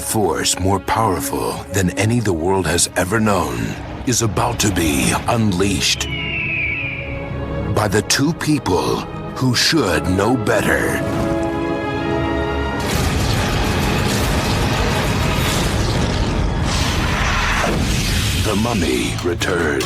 force more powerful than any the world has ever known is about to be unleashed by the two people who should know better. The Mummy returns.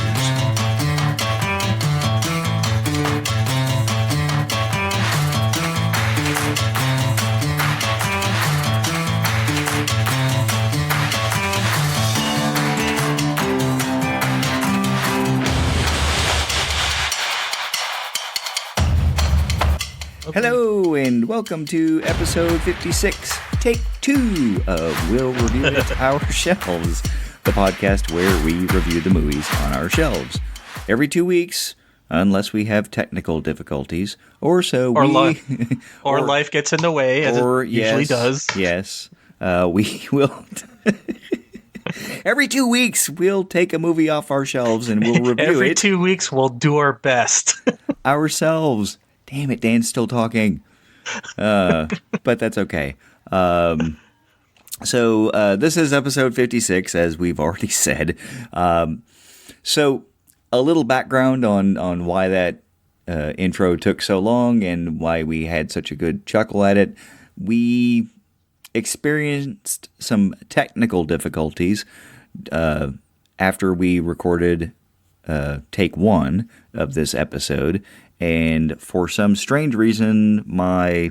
Hello and welcome to episode 56, take 2 of We'll Review It Our Shelves, the podcast where we review the movies on our shelves. Every 2 weeks, unless we have technical difficulties, or so or we... or life gets in the way, as it usually does. Yes, we will... Every 2 weeks, we'll take a movie off our shelves and we'll review it. Every 2 weeks, we'll do our best. Ourselves. Damn it, Dan's still talking. But that's okay. So this is episode 56, as we've already said. So a little background on why that intro took so long and why we had such a good chuckle at it. We experienced some technical difficulties after we recorded take 1 of this episode. And for some strange reason, my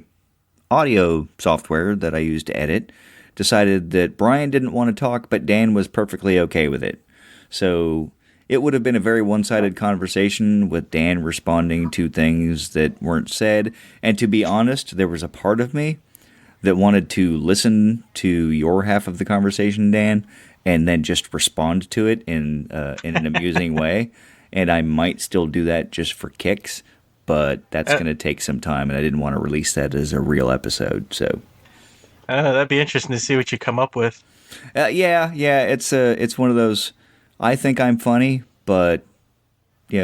audio software that I use to edit decided that Brian didn't want to talk, but Dan was perfectly okay with it. So it would have been a very one-sided conversation with Dan responding to things that weren't said. And to be honest, there was a part of me that wanted to listen to your half of the conversation, Dan, and then just respond to it in an amusing way. And I might still do that just for kicks. But that's going to take some time, and I didn't want to release that as a real episode. So that'd be interesting to see what you come up with. Yeah, it's one of those. I think I'm funny, but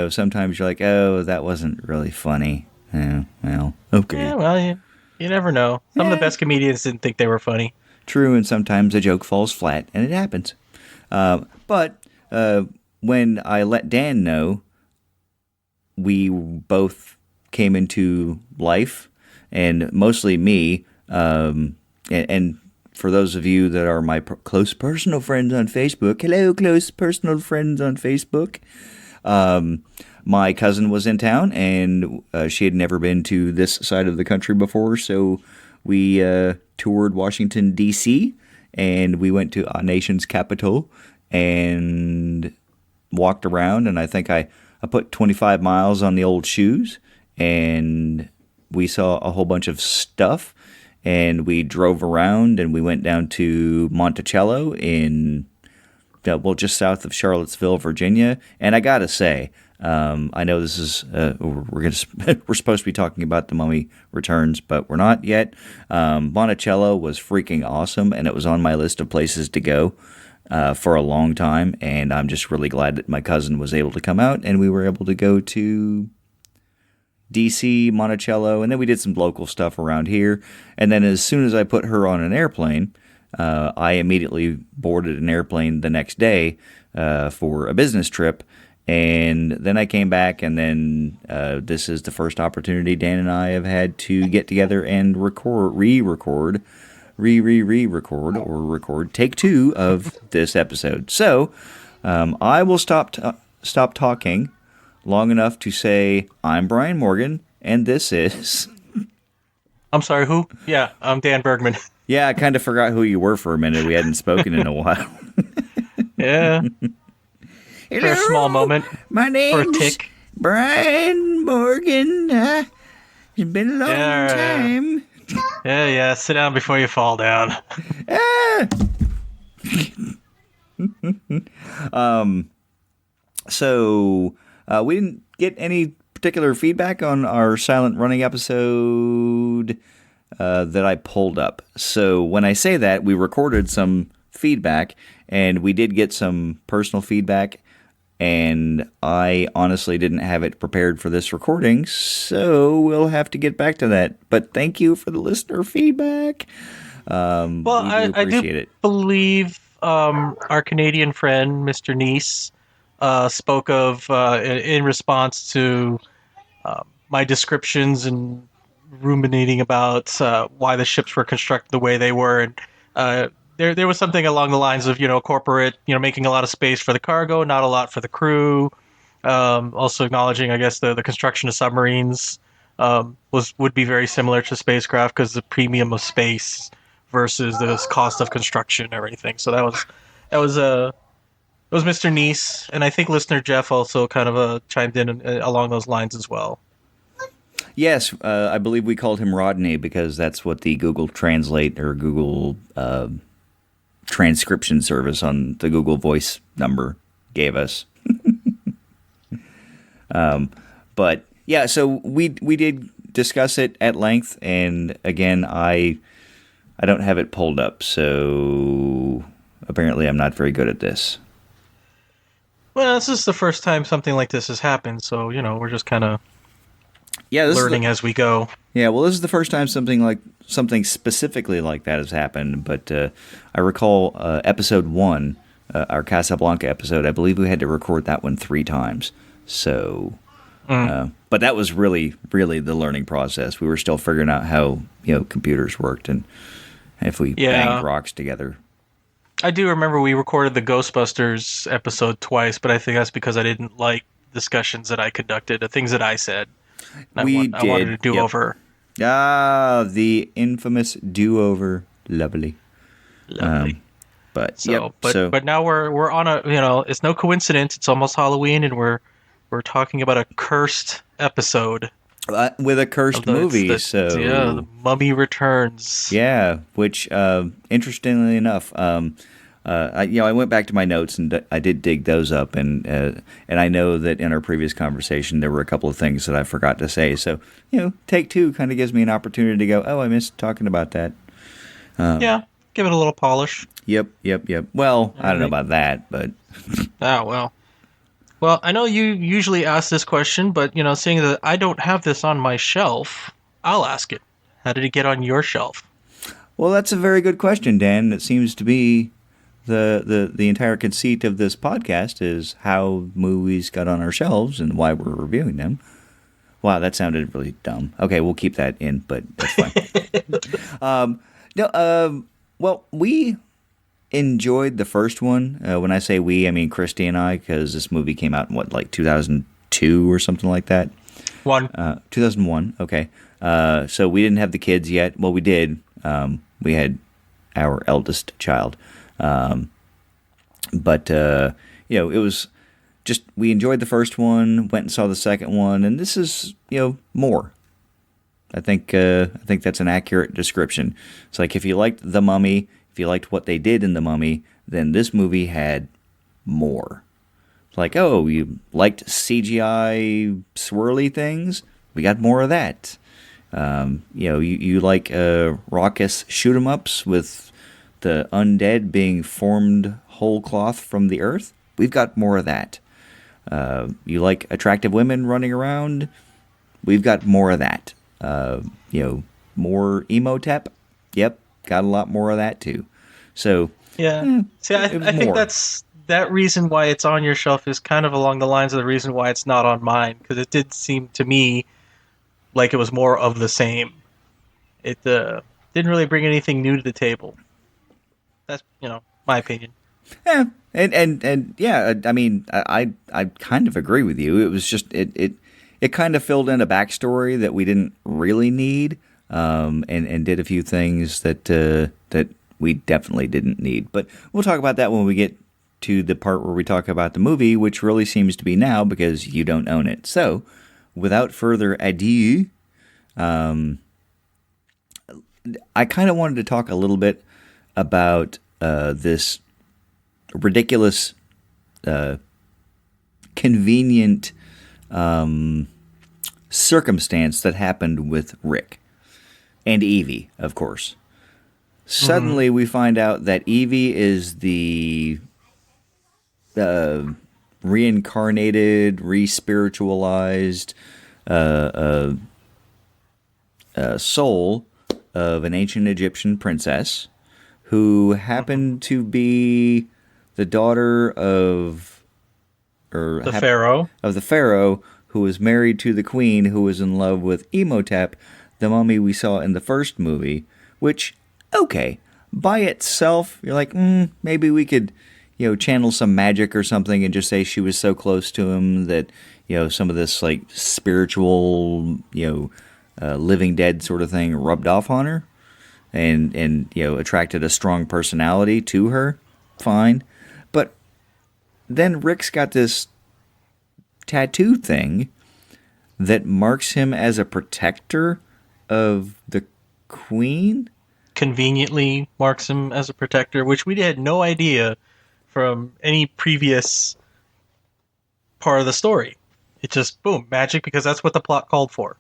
sometimes you're like, oh, that wasn't really funny. Yeah, well, okay. Yeah, well, you never know. Some of the best comedians didn't think they were funny. True, and sometimes a joke falls flat, and it happens. But when I let Dan know, we both came into life, and mostly me, and for those of you that are my close personal friends on Facebook, hello, close personal friends on Facebook, my cousin was in town, and she had never been to this side of the country before, so we toured Washington, D.C., and we went to our nation's capital, and walked around, and I think I put 25 miles on the old shoes, and we saw a whole bunch of stuff, and we drove around, and we went down to Monticello just south of Charlottesville, Virginia. And I gotta say, I know this is we're supposed to be talking about The Mummy Returns, but we're not yet. Monticello was freaking awesome, and it was on my list of places to go for a long time, and I'm just really glad that my cousin was able to come out, and we were able to go to D.C., Monticello, and then we did some local stuff around here. And then as soon as I put her on an airplane, I immediately boarded an airplane the next day for a business trip, and then I came back, and then this is the first opportunity Dan and I have had to get together and record take 2 of this episode. So I will stop talking long enough to say I'm Brian Morgan, and this is... I'm sorry, who? Yeah, I'm Dan Bergman. Yeah, I kind of forgot who you were for a minute. We hadn't spoken in a while. Yeah. Hello, for a small moment. My name's Brian Morgan. It's been a long time. Yeah, sit down before you fall down. So we didn't get any particular feedback on our silent running episode that I pulled up. So when I say that, we recorded some feedback, and we did get some personal feedback, and I honestly didn't have it prepared for this recording, so we'll have to get back to that. But thank you for the listener feedback. Well, We do I do appreciate it. believe our Canadian friend, Mr. Nice, spoke of in response to my descriptions and ruminating about why the ships were constructed the way they were, and there was something along the lines of corporate, making a lot of space for the cargo, not a lot for the crew. Also acknowledging, I guess, the construction of submarines would be very similar to spacecraft because the premium of space versus the cost of construction and everything. So that was Mr. Nice, and I think listener Jeff also kind of chimed in along those lines as well. Yes, I believe we called him Rodney because that's what the Google Translate or Google transcription service on the Google Voice number gave us. But yeah, so we did discuss it at length, and again, I don't have it pulled up, so apparently I'm not very good at this. Well, this is the first time something like this has happened, so we're just kind of learning as we go. Yeah, well, this is the first time something specifically like that has happened. But I recall episode 1, our Casablanca episode. I believe we had to record that one 3 times. So, but that was really, really the learning process. We were still figuring out how computers worked and if we banged rocks together. I do remember we recorded the Ghostbusters episode twice, but I think that's because I didn't like discussions that I conducted, the things that I said. I wanted a do-over. Yep. Ah, the infamous do-over. Lovely. But now we're on a it's no coincidence. It's almost Halloween, and we're talking about a cursed episode with a cursed movie. The Mummy Returns. Yeah, which interestingly enough, I went back to my notes and I did dig those up, and I know that in our previous conversation there were a couple of things that I forgot to say. So take 2 kind of gives me an opportunity to go, oh, I missed talking about that. Give it a little polish. Yep. Well, I don't know about that, but Well, I know you usually ask this question, but seeing that I don't have this on my shelf, I'll ask it. How did it get on your shelf? Well, that's a very good question, Dan. It seems to be the entire conceit of this podcast is how movies got on our shelves and why we're reviewing them. Wow, that sounded really dumb. Okay, we'll keep that in, but that's fine. Well, we enjoyed the first one. When I say we, I mean Christy and I, because this movie came out in 2002 or something like that? 2001, okay. So we didn't have the kids yet. Well, we did. We had our eldest child. But it was just, we enjoyed the first one, went and saw the second one, and this is, more. I think that's an accurate description. It's like if you liked The Mummy, if you liked what they did in The Mummy, then this movie had more. It's like, oh, you liked CGI swirly things? We got more of that. You like raucous shoot-'em-ups with the undead being formed whole cloth from the earth? We've got more of that. You like attractive women running around? We've got more of that. More Imhotep? Yep, got a lot more of that too. So yeah, see, I think that's that reason why it's on your shelf is kind of along the lines of the reason why it's not on mine, because it did seem to me like it was more of the same. It didn't really bring anything new to the table. That's my opinion. Yeah, and yeah, I mean, I kind of agree with you. It was just it kind of filled in a backstory that we didn't really need, and did a few things that we definitely didn't need. But we'll talk about that when we get to the part where we talk about the movie, which really seems to be now because you don't own it. So, without further ado, I kind of wanted to talk a little bit about this ridiculous, convenient circumstance that happened with Rick and Evie, of course. Suddenly, we find out that Evie is the reincarnated, re-spiritualized soul of an ancient Egyptian princess who happened to be the daughter of The pharaoh. of the pharaoh, who was married to the queen, who was in love with Imhotep, the mummy we saw in the first movie. Which, okay, by itself, you're like, maybe we could, channel some magic or something and just say she was so close to him that, some of this like spiritual, living dead sort of thing rubbed off on her, and attracted a strong personality to her. Fine, but then Rick's got this tattoo thing that marks him as a protector of the queen. Conveniently marks him as a protector, which we had no idea from any previous part of the story. It just, boom, magic, because that's what the plot called for.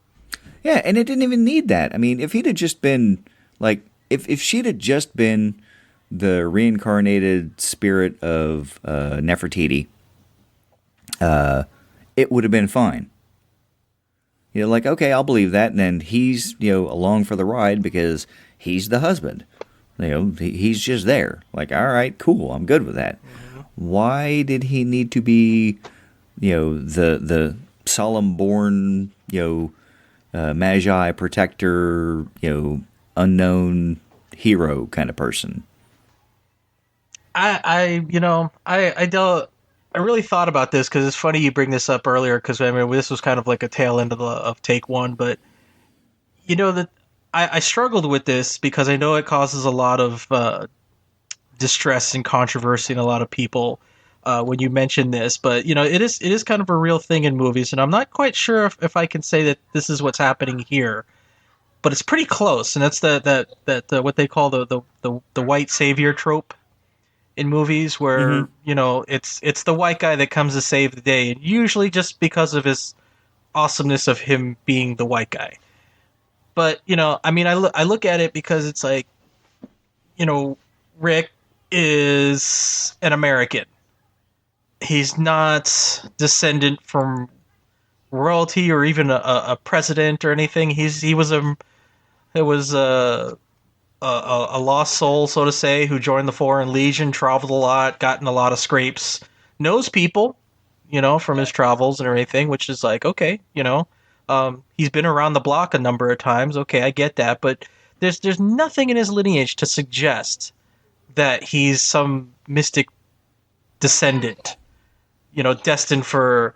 Yeah, and it didn't even need that. I mean, if he'd have just been, like, if she'd have just been the reincarnated spirit of Nefertiti, it would have been fine. Like, okay, I'll believe that, and then he's, along for the ride because he's the husband. He's just there. Like, all right, cool, I'm good with that. Mm-hmm. Why did he need to be, the solemn-born, magi protector, unknown hero kind of person? I really thought about this, because it's funny you bring this up earlier, because I mean, this was kind of like a tail end of take one, but that I struggled with this because I know it causes a lot of distress and controversy in a lot of people when you mention this, but it is kind of a real thing in movies, and I'm not quite sure if I can say that this is what's happening here, but it's pretty close, and that's that what they call the white savior trope in movies, where it's the white guy that comes to save the day, and usually just because of his awesomeness of him being the white guy. But I look at it because it's like, Rick is an American. He's not descendant from royalty or even a president or anything. He was a lost soul, so to say, who joined the Foreign Legion, traveled a lot, got in a lot of scrapes, knows people, from his travels and everything, which is like, okay, he's been around the block a number of times. Okay, I get that, but there's nothing in his lineage to suggest that he's some mystic descendant, destined for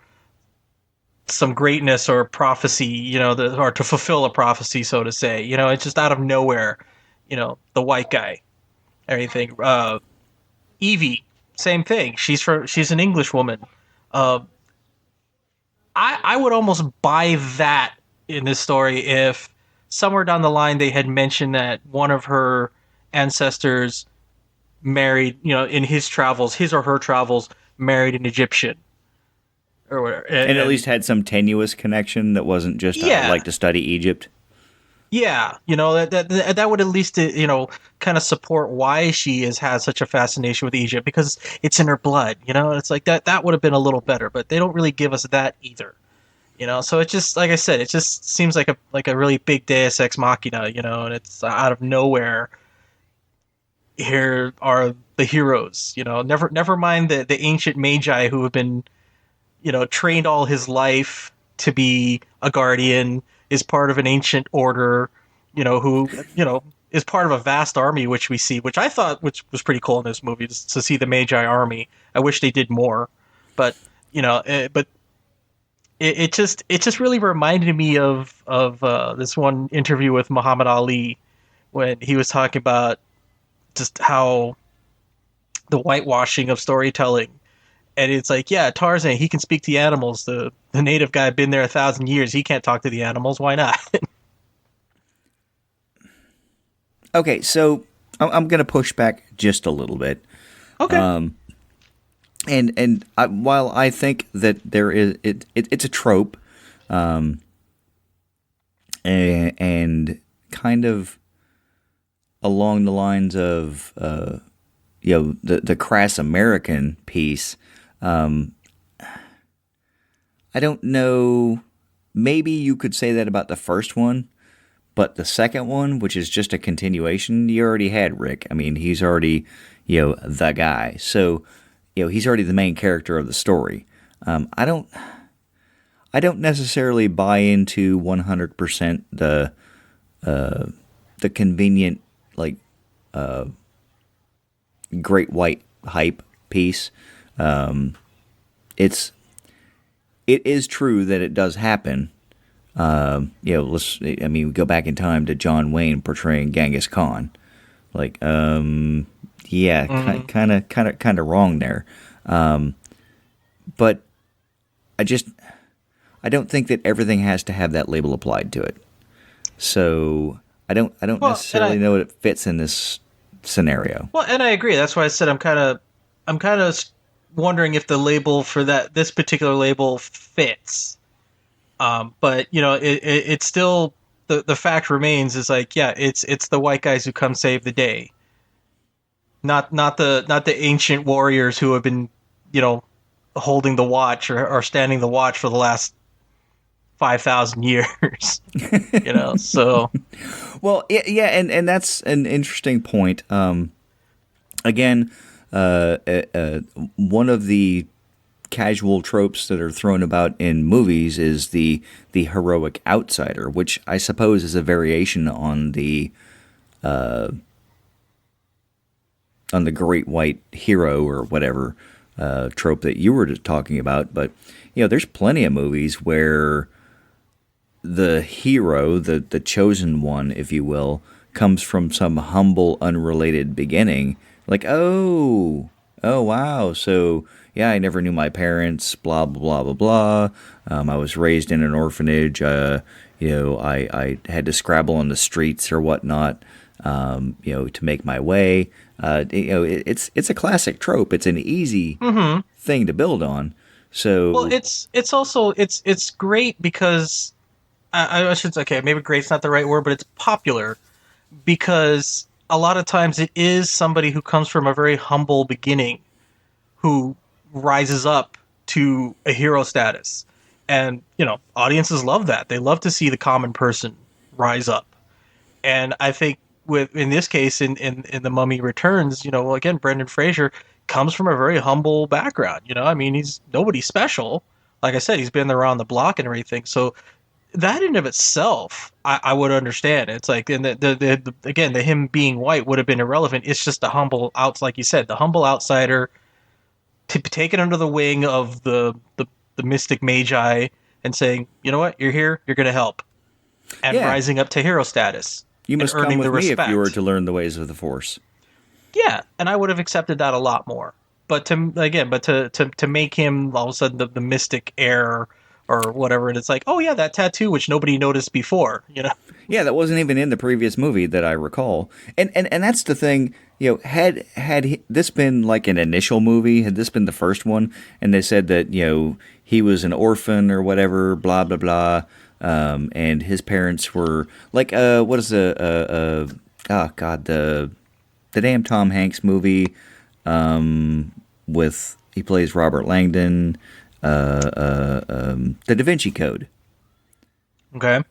some greatness or prophecy, or to fulfill a prophecy, so to say. It's just out of nowhere. The white guy, everything. Evie, same thing. She's an English woman. I would almost buy that in this story if somewhere down the line they had mentioned that one of her ancestors married, in his or her travels, married an Egyptian. Or whatever. And at least had some tenuous connection that wasn't just, I'd like to study Egypt. Yeah, that would at least, kind of support why she has had such a fascination with Egypt, because it's in her blood, it's like that would have been a little better, but they don't really give us that either, so it just, like I said, it just seems like a really big Deus Ex Machina, and it's out of nowhere. Here are the heroes, never mind the ancient magi who have been, trained all his life to be a guardian, is part of an ancient order, who, is part of a vast army, which we see, which I thought, which was pretty cool in this movie, to see the Magi army. I wish they did more, but it just really reminded me of this one interview with Muhammad Ali, when he was talking about just how the whitewashing of storytelling. And it's like, yeah, Tarzan, he can speak to the animals. The native guy been there 1,000 years. He can't talk to the animals. Why not? Okay, so I'm going to push back just a little bit. Okay. While I think that there is it's a trope, and kind of along the lines of the crass American piece. I don't know. Maybe you could say that about the first one, But the second one, which is just a continuation, you already had Rick. I mean, he's already, the guy. So, he's already the main character of the story. I don't necessarily buy into 100% the convenient, like, great white hype piece. It is true that it does happen. We go back in time to John Wayne portraying Genghis Khan. Like, kind of wrong there. But I don't think that everything has to have that label applied to it. So I don't necessarily know that it fits in this scenario. Well, and I agree. That's why I said I'm kind of wondering if the label for this particular label fits. But it's still the fact remains is like, yeah, it's the white guys who come save the day, not the ancient warriors who have been holding the watch or standing the watch for the last 5,000 years. So well, yeah, and that's an interesting point. Again, one of the casual tropes that are thrown about in movies is the heroic outsider, which I suppose is a variation on the great white hero or whatever trope that you were talking about. But there's plenty of movies where the hero, the chosen one, if you will, comes from some humble, unrelated beginning. Like, oh wow, so yeah, I never knew my parents, blah, blah, blah, blah, blah. I was raised in an orphanage. I had to scrabble on the streets or whatnot, to make my way. It's a classic trope. It's an easy thing to build on. So, well, it's also great because I should say, okay, maybe great's not the right word, but it's popular because a lot of times it is somebody who comes from a very humble beginning who rises up to a hero status. And, audiences love that. They love to see the common person rise up. And I think in this case, in The Mummy Returns, again, Brendan Fraser comes from a very humble background. He's nobody special. Like I said, he's been around the block and everything. So that in of itself, I would understand. It's like, and the him being white would have been irrelevant. It's just the humble like you said, the humble outsider taken under the wing of the mystic magi and saying, you know what, you're here, you're going to help, and rising up to hero status. You must come with me if you were to learn the ways of the Force. Yeah, and I would have accepted that a lot more. But to make him all of a sudden the mystic heir or whatever, and it's like, oh yeah, that tattoo which nobody noticed before, Yeah, that wasn't even in the previous movie that I recall. And that's the thing, had this been like an initial movie, had this been the first one, and they said that, he was an orphan or whatever, blah, blah, blah, and his parents were like, what is the damn Tom Hanks movie, with, he plays Robert Langdon, the Da Vinci Code. Okay.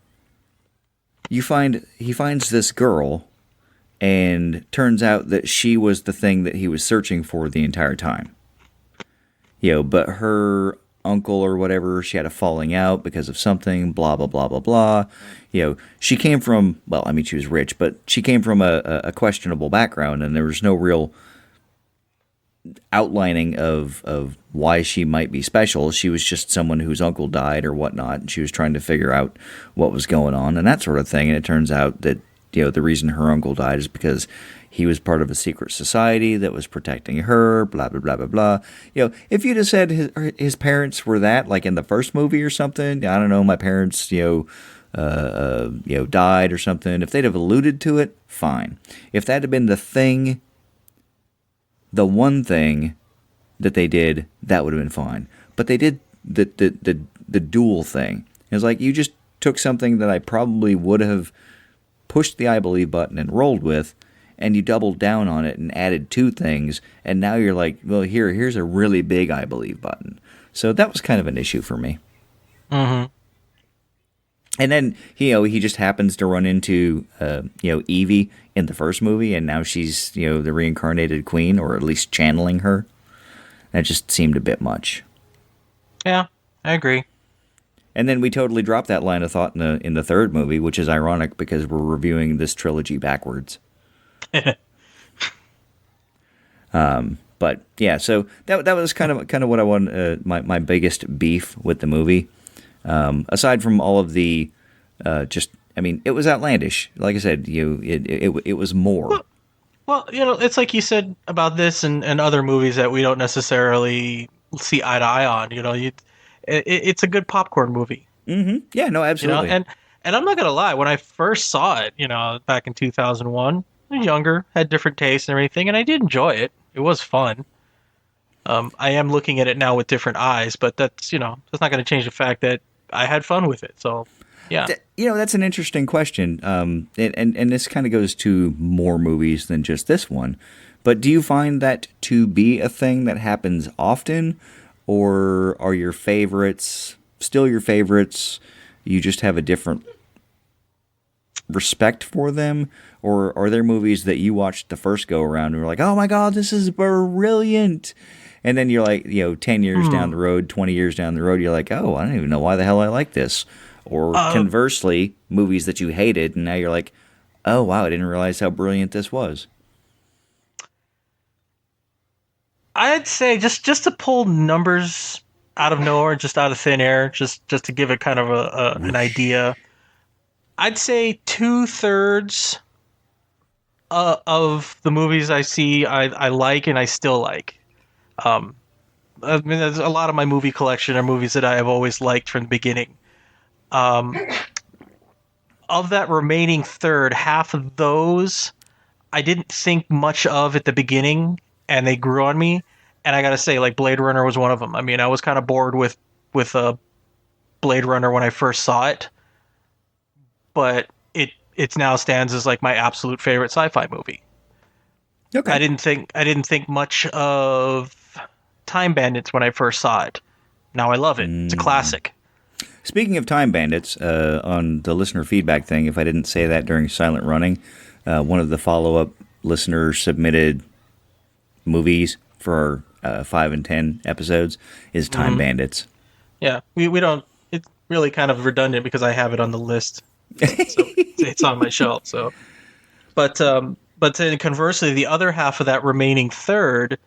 He finds this girl, and turns out that she was the thing that he was searching for the entire time. But her uncle or whatever, she had a falling out because of something, blah, blah, blah, blah, blah. She came from, well, I mean, she was rich, but she came from a questionable background, and there was no real outlining of why she might be special. She was just someone whose uncle died or whatnot, and she was trying to figure out what was going on and that sort of thing. And it turns out that the reason her uncle died is because he was part of a secret society that was protecting her, blah, blah, blah, blah, blah. If you'd have said his parents were that, like in the first movie or something, I don't know, my parents, died or something, if they'd have alluded to it, fine. If that had been the one thing that they did, that would have been fine. But they did the dual thing. It was like, you just took something that I probably would have pushed the I believe button and rolled with, and you doubled down on it and added two things, and now you're like, well, here's a really big I believe button. So that was kind of an issue for me. Mm-hmm. And then he just happens to run into Evie in the first movie, and now she's the reincarnated queen, or at least channeling her. That just seemed a bit much. Yeah, I agree. And then we totally dropped that line of thought in the third movie, which is ironic because we're reviewing this trilogy backwards. But yeah, so that was kind of what I wanted. My biggest beef with the movie, aside from all of the, it was outlandish. Like I said, it was more. Well, it's like you said about this and other movies that we don't necessarily see eye to eye on. It's a good popcorn movie. Mm-hmm. Yeah, no, absolutely. And I'm not gonna lie, when I first saw it, back in 2001, I was younger, had different tastes and everything, and I did enjoy it. It was fun. I am looking at it now with different eyes, but that's not going to change the fact that I had fun with it. So, yeah. That's an interesting question. And this kind of goes to more movies than just this one. But do you find that to be a thing that happens often, or are your favorites still your favorites? You just have a different respect for them? Or are there movies that you watched the first go around and were like, oh my God, this is brilliant? And then you're like, 10 years down the road, 20 years down the road, you're like, oh, I don't even know why the hell I like this. Or conversely, movies that you hated, and now you're like, oh wow, I didn't realize how brilliant this was. I'd say just to pull numbers out of nowhere, just out of thin air, just to give it kind of an idea. I'd say 2/3 of the movies I see I like and I still like. There's a lot of my movie collection are movies that I have always liked from the beginning. Of that remaining third, half of those I didn't think much of at the beginning, and they grew on me. And I gotta say, like, Blade Runner was one of them. I mean, I was kind of bored with Blade Runner when I first saw it, but it now stands as like my absolute favorite sci-fi movie. Okay. I didn't think much of Time Bandits when I first saw it. Now I love it. It's a classic. Speaking of Time Bandits, on the listener feedback thing, if I didn't say that during Silent Running, one of the follow-up listeners submitted movies for our 5 and 10 episodes is Time Bandits. Yeah, we don't. It's really kind of redundant because I have it on the list. So it's on my shelf. So, but then conversely, the other half of that remaining third,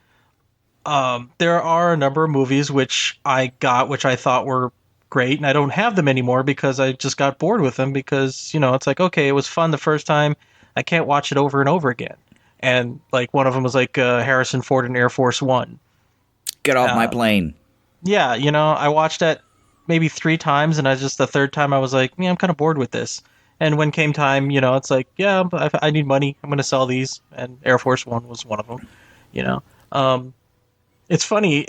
there are a number of movies which I thought were great, and I don't have them anymore because I just got bored with them because, it's like, okay, it was fun the first time. I can't watch it over and over again. And like one of them was like Harrison Ford in Air Force One. Get off my plane. Yeah, I watched that maybe 3 times, and the third time I was like, yeah, I'm kind of bored with this. And when came time, it's like, yeah, I need money. I'm going to sell these. And Air Force One was one of them, It's funny.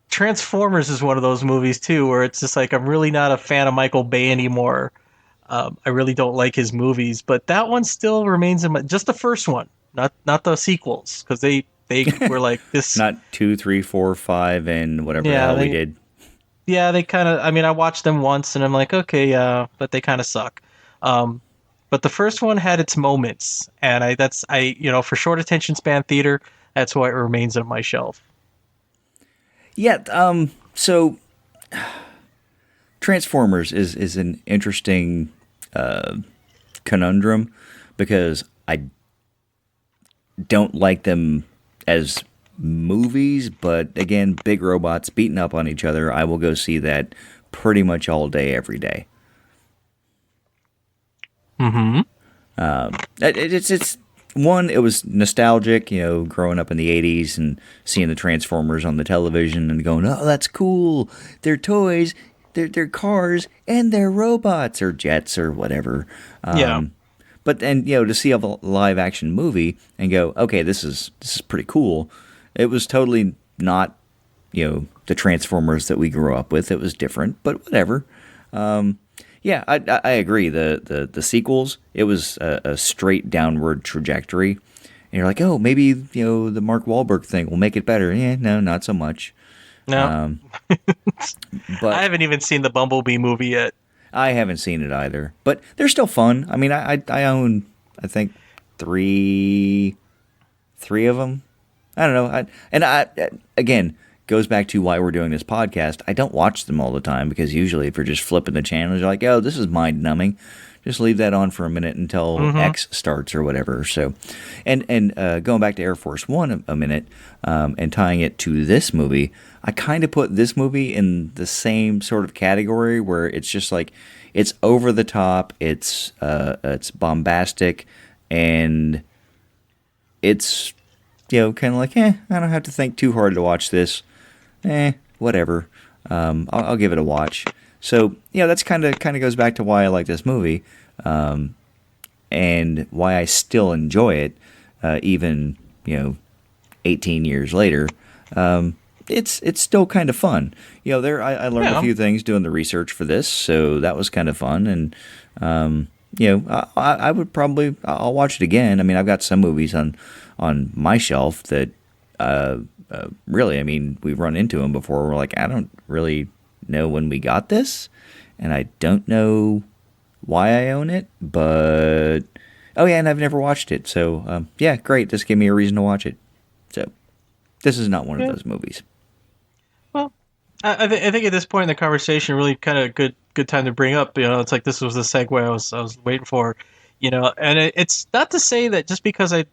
Transformers is one of those movies, too, where it's just like, I'm really not a fan of Michael Bay anymore. I really don't like his movies. But that one still remains in just the first one, not the sequels, because they were like this. Not 2, 3, 4, 5, and whatever the hell we did. Yeah, they kind of. I mean, I watched them once, and I'm like, okay, yeah, but they kind of suck. But the first one had its moments, and for short attention span theater, that's why it remains on my shelf. Yeah. So, Transformers is an interesting conundrum because I don't like them as movies, but again, big robots beating up on each other, I will go see that pretty much all day, every day. It's one, it was nostalgic, growing up in the 80s and seeing the Transformers on the television and going, oh, that's cool. They're toys, they're cars, and they're robots or jets or whatever. Yeah. But then, to see a live action movie and go, okay, this is pretty cool. It was totally not, the Transformers that we grew up with. It was different, but whatever. Yeah, I agree. The sequels, it was a straight downward trajectory. And you're like, oh, maybe, the Mark Wahlberg thing will make it better. Yeah, no, not so much. No. But I haven't even seen the Bumblebee movie yet. I haven't seen it either, but they're still fun. I mean, I own, I think, three of them. I don't know. Again, goes back to why we're doing this podcast. I don't watch them all the time because usually if you're just flipping the channels, you're like, oh, this is mind numbing. Just leave that on for a minute until X starts or whatever. So, and going back to Air Force One a minute, and tying it to this movie, I kind of put this movie in the same sort of category where it's just like it's over the top, it's bombastic, and it's kind of like I don't have to think too hard to watch this. Whatever. I'll give it a watch. So that's kind of goes back to why I like this movie, and why I still enjoy it, even 18 years later. It's still kind of fun. I learned a few things doing the research for this, so that was kind of fun. And I would probably I'll watch it again. I mean, I've got some movies on my shelf that really, I mean, we've run into them before. We're like, I don't really know when we got this, and I don't know why I own it, but and I've never watched it, so great, this gave me a reason to watch it. So this is not one of those movies. Well, I think at this point in the conversation, really kind of good time to bring up. It's like this was the segue I was waiting for. And it's not to say that just because I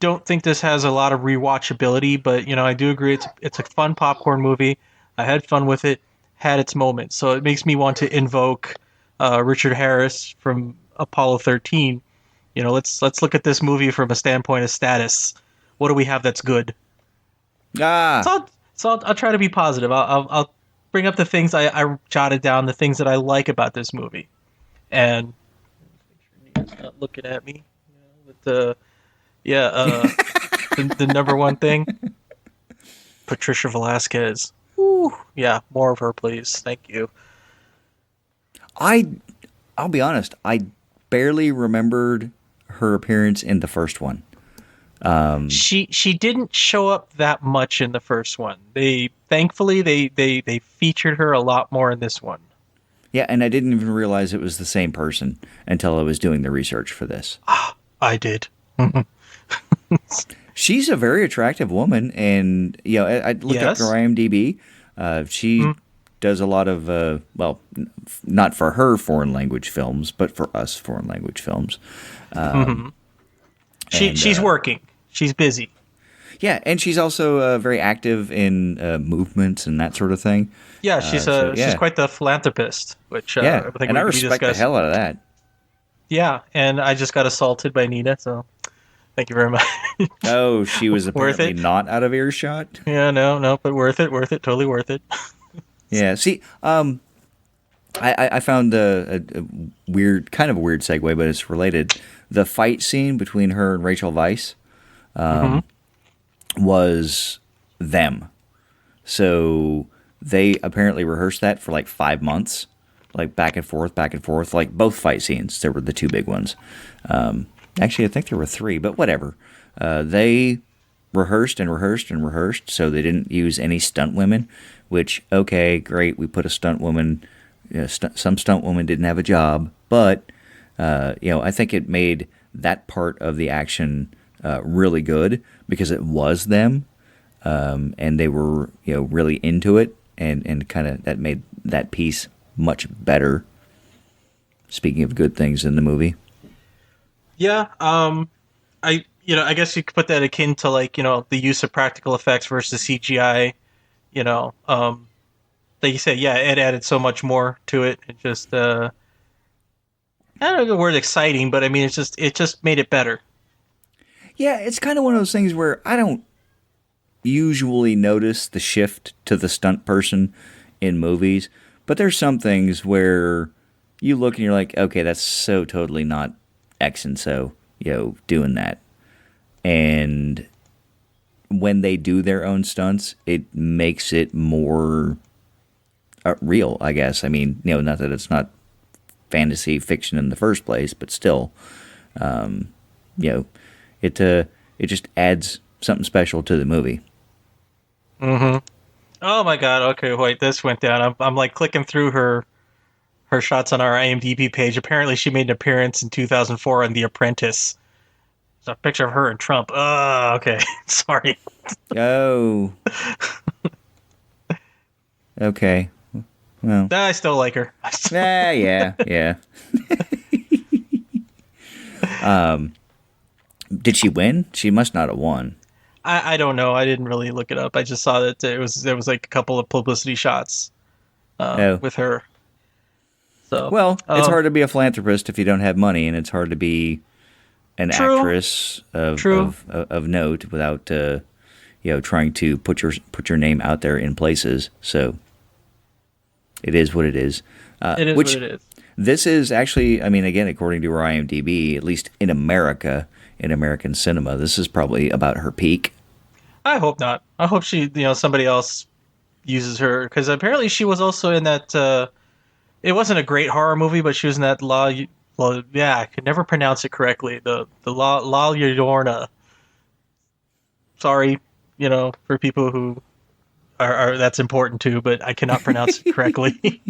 don't think this has a lot of rewatchability, but I do agree it's a fun popcorn movie. I had fun with it. Had its moments, so it makes me want to invoke Richard Harris from Apollo 13. Let's look at this movie from a standpoint of status. What do we have that's good? So I'll try to be positive. I'll bring up the things I jotted down, the things that I like about this movie, and make sure not looking at me with the the number one thing, Patricia Velasquez. Ooh, yeah, more of her, please. Thank you. I'll be honest, I barely remembered her appearance in the first one. She didn't show up that much in the first one. Thankfully they featured her a lot more in this one. Yeah, and I didn't even realize it was the same person until I was doing the research for this. I did. She's a very attractive woman, and I looked up her IMDb. She does a lot of not for her foreign language films, but for us foreign language films. She's working. She's busy. Yeah, and she's also very active in movements and that sort of thing. Yeah, she's quite the philanthropist. Which I think and I respect the hell out of that. Yeah, and I just got assaulted by Nina, so. Thank you very much. Oh, she was apparently not out of earshot? Yeah, no, but worth it, totally worth it. Yeah, see, I found a weird segue, but it's related. The fight scene between her and Rachel Weisz was them. So they apparently rehearsed that for like 5 months, like back and forth, like both fight scenes. There were the two big ones. Actually, I think there were 3, but whatever. They rehearsed and rehearsed and rehearsed, so they didn't use any stunt women, which, okay, great, we put a stunt woman. Some stunt women didn't have a job, but, I think it made that part of the action really good because it was them, and they were, really into it, and kind of that made that piece much better. Speaking of good things in the movie. Yeah, I guess you could put that akin to the use of practical effects versus CGI. Like you said, yeah, it added so much more to it. It just I don't know the word exciting, but I mean it just made it better. Yeah, it's kind of one of those things where I don't usually notice the shift to the stunt person in movies, but there's some things where you look and you're like, okay, that's so totally not X and so, doing that. And when they do their own stunts, it makes it more real, I guess. I mean, not that it's not fantasy fiction in the first place, but still, it just adds something special to the movie. Oh my God. Okay, wait, this went down. I'm like clicking through her her shots on our IMDb page. Apparently, she made an appearance in 2004 on The Apprentice. It's a picture of her and Trump. Oh, okay. Sorry. Oh. Okay. Well. I still like her. Yeah. Did she win? She must not have won. I don't know. I didn't really look it up. I just saw that there was like a couple of publicity shots with her. So well, it's hard to be a philanthropist if you don't have money, and it's hard to be an actress of note without trying to put your name out there in places. So it is what it is. It is what it is. This is actually, I mean, again, according to her IMDb, at least in America, in American cinema, this is probably about her peak. I hope not. I hope somebody else uses her, because apparently she was also in that. It wasn't a great horror movie, but she was in that I could never pronounce it correctly. The La Llorona. Sorry, for people who are that's important too, but I cannot pronounce it correctly.